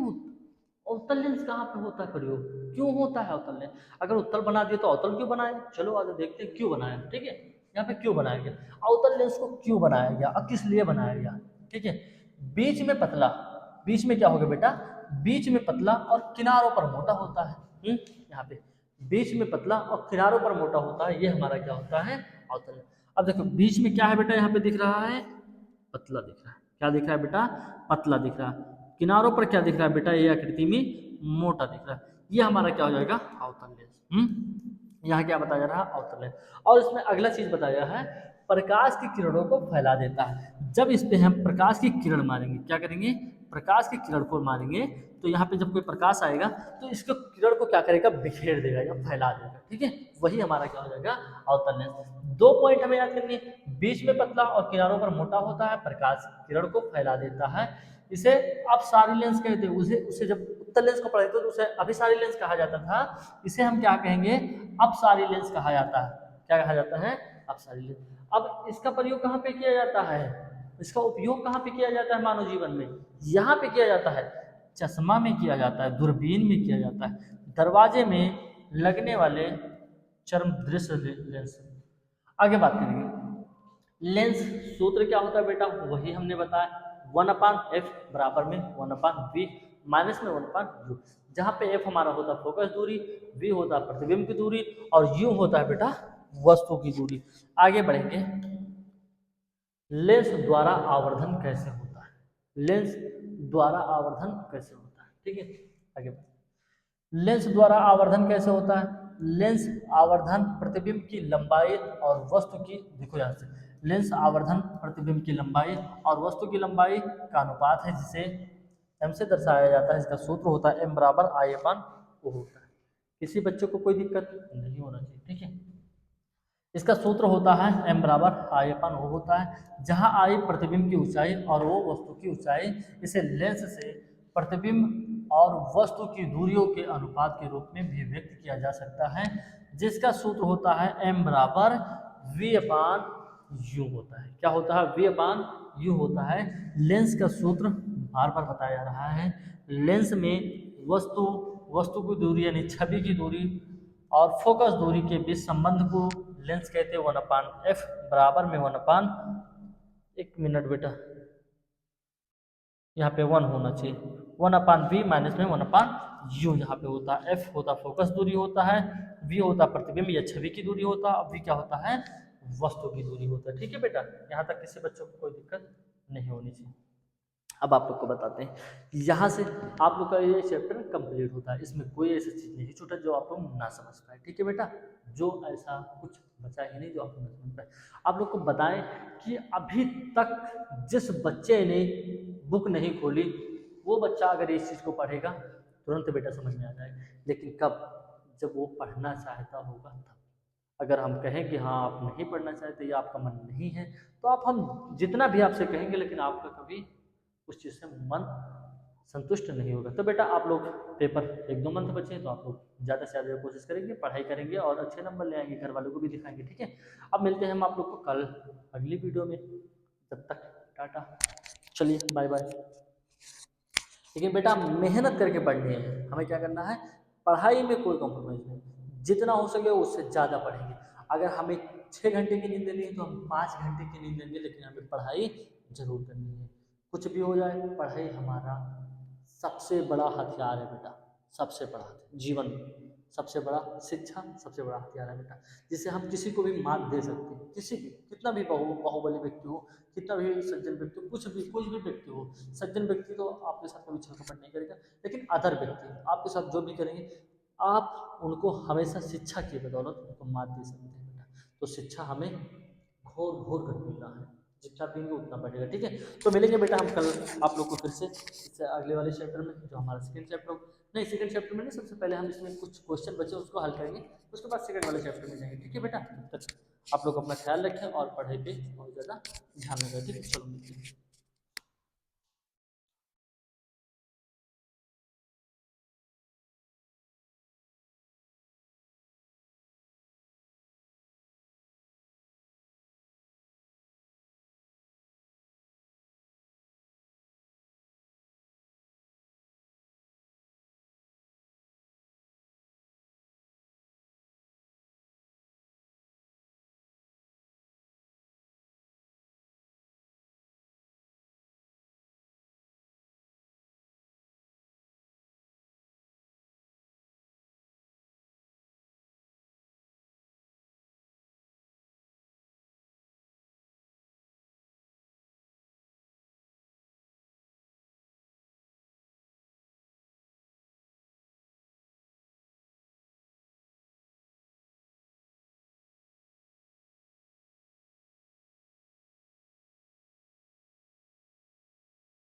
अवतल लेंस कहाँ पे होता है प्रयोग, क्यों होता है अवतल लेंस। अगर उत्तल बना दिया तो अवतल क्यों बनाए, चलो आज देखते हैं क्यों बनाया, ठीक है। यहाँ पे क्यों बनाया गया, अवतल लेंस को क्यों बनाया गया और किस लिए बनाया गया, ठीक है। बीच में पतला, बीच में क्या होगा बेटा, बीच में पतला और किनारों पर मोटा होता है। यहाँ पे बीच में पतला और किनारों पर मोटा होता है, ये हमारा क्या होता है, अवतल। अब देखो बीच में क्या है बेटा, यहाँ पे दिख रहा है पतला दिख रहा है, क्या दिख रहा है बेटा, पतला दिख रहा है। किनारों पर क्या दिख रहा है बेटा, ये आकृति में मोटा दिख रहा है, ये हमारा क्या हो जाएगा, अवतल लेंस। यहाँ क्या बताया जा रहा है, अवतल लेंस। और इसमें अगला चीज बताया है, प्रकाश की किरणों को फैला देता है। जब इस पे हम प्रकाश की किरण मारेंगे, क्या करेंगे, प्रकाश की किरण को मारेंगे, तो यहाँ पे जब कोई प्रकाश आएगा तो इसको किरण को क्या करेगा, बिखेर देगा या फैला देगा, ठीक है, वही हमारा क्या हो जाएगा, अवतल लेंस। 2 पॉइंट हमें याद करनी है, बीच में पतला और किनारों पर मोटा होता है, प्रकाश किरण को फैला देता है, इसे अपसारी लेंस कहते हैं। उसे उसे जब उत्तल लेंस को पढ़े तो उसे अभिसारी लेंस कहा जाता था, इसे हम क्या कहेंगे, अपसारी लेंस कहा जाता है। क्या कहा जाता है, अपसारी लेंस। अब इसका प्रयोग कहाँ पे किया जाता है, इसका उपयोग कहाँ पे किया जाता है मानव जीवन में, यहाँ पे किया जाता है, चश्मा में किया जाता है, दूरबीन में किया जाता है, दरवाजे में लगने वाले चरम दृश्य लेंस। आगे बात करेंगे, लेंस सूत्र क्या होता है बेटा, वही हमने बताया, 1/f बराबर में 1/v माइनस में 1/u, जहाँ पे f हमारा होता है फोकस दूरी, v होता है प्रतिबिंब की दूरी, और u होता है बेटा वस्तु की दूरी। आगे बढ़ेंगे, लेंस द्वारा आवर्धन कैसे होता है, लेंस द्वारा आवर्धन कैसे होता है, ठीक है, आगे लेंस द्वारा आवर्धन कैसे होता है, लेंस आवर्धन प्रतिबिंब की लंबाई और वस्तु की, देखो यहाँ से, लेंस आवर्धन प्रतिबिंब की लंबाई और वस्तु की लंबाई का अनुपात है, जिसे m से दर्शाया जाता है। इसका सूत्र होता है m बराबर I/O होता है। किसी बच्चे को कोई दिक्कत नहीं होना चाहिए, ठीक है। इसका सूत्र होता है m बराबर I/O होता है, जहाँ I प्रतिबिंब की ऊंचाई और O वस्तु की ऊंचाई। इसे लेंस से प्रतिबिंब और वस्तु की दूरियों के अनुपात के रूप में भी व्यक्त किया जा सकता है, जिसका सूत्र होता है m बराबर V/U होता है। क्या होता है, V/U होता है। लेंस का सूत्र बार बार बताया जा रहा है, लेंस में वस्तु की दूरी यानी छवि की दूरी और फोकस दूरी के बीच संबंध को लेंस कहते हैं 1/f बराबर में 1 मिनट बेटा, यहाँ पे 1 होना चाहिए, 1/v माइनस में 1/u, यहाँ पे होता है f होता फोकस दूरी होता है, v होता प्रतिबिंब या छवि की दूरी होता है, v क्या होता है, वस्तु की दूरी होता है, ठीक है बेटा। यहाँ तक किसी बच्चों को कोई दिक्कत नहीं होनी चाहिए। अब आप लोग को बताते हैं, यहाँ से आप लोग का ये चैप्टर कंप्लीट होता है, इसमें कोई ऐसी चीज़ नहीं छूटा जो आप लोग ना समझ पाए, ठीक है बेटा, जो ऐसा कुछ बचा ही नहीं जो आप लोग ना समझ पाए। आप लोग को बताएं कि अभी तक जिस बच्चे ने बुक नहीं खोली, वो बच्चा अगर इस चीज़ को पढ़ेगा तुरंत बेटा समझ में आ जाएगा, लेकिन कब, जब वो पढ़ना चाहता होगा तब। अगर हम कहें कि हाँ आप नहीं पढ़ना चाहते या आपका मन नहीं है, तो आप हम जितना भी आपसे कहेंगे लेकिन आपका कभी उस चीज़ से मन संतुष्ट नहीं होगा। तो बेटा आप लोग पेपर 1-2 मंथ बचे हैं, तो आप लोग ज़्यादा से ज़्यादा कोशिश करेंगे, पढ़ाई करेंगे और अच्छे नंबर ले आएंगे, घर वालों को भी दिखाएंगे, ठीक है। अब मिलते हैं हम आप लोग को कल अगली वीडियो में, तब तक टाटा, चलिए बाय बाय। लेकिन बेटा मेहनत करके पढ़नी है, हमें क्या करना है, पढ़ाई में कोई कॉम्प्रोमाइज़ नहीं, जितना हो सके उससे ज़्यादा पढ़ेंगे। अगर हमें 6 घंटे की नींद लेनी है तो हम 5 घंटे की नींद लेंगे, लेकिन हमें पढ़ाई जरूर करनी है। कुछ भी हो जाए, पढ़ाई हमारा सबसे बड़ा हथियार है बेटा, सबसे बड़ा जीवन में सबसे बड़ा शिक्षा सबसे बड़ा हथियार है बेटा, जिससे हम किसी को भी मात दे सकते हैं, किसी भी, कितना भी बाहुबली व्यक्ति हो, कितना भी सज्जन व्यक्ति हो, कुछ भी व्यक्ति हो। सज्जन व्यक्ति तो आपके साथ कभी छल कपट नहीं करेगा, लेकिन अदर व्यक्ति आपके साथ जो भी करेंगे, आप उनको हमेशा शिक्षा की बदौलत उनको मात दे सकते हैं बेटा। तो शिक्षा हमें घोर घोर कर पीना है, जितना पीएंगे उतना बढ़ेगा, ठीक है। तो मिलेंगे बेटा हम कल आप लोग को फिर से इससे अगले वाले चैप्टर में, जो हमारा सेकंड चैप्टर नहीं, सेकंड चैप्टर में नहीं, सबसे पहले हम इसमें कुछ क्वेश्चन बचे उसको हल करेंगे, उसके बाद सेकंड वाले चैप्टर में जाएंगे, ठीक है बेटा। तब तक आप लोग अपना ख्याल रखें और पढ़ाई पे बहुत ज़्यादा ध्यान रखें, ठीक है, चलो मिलते हैं।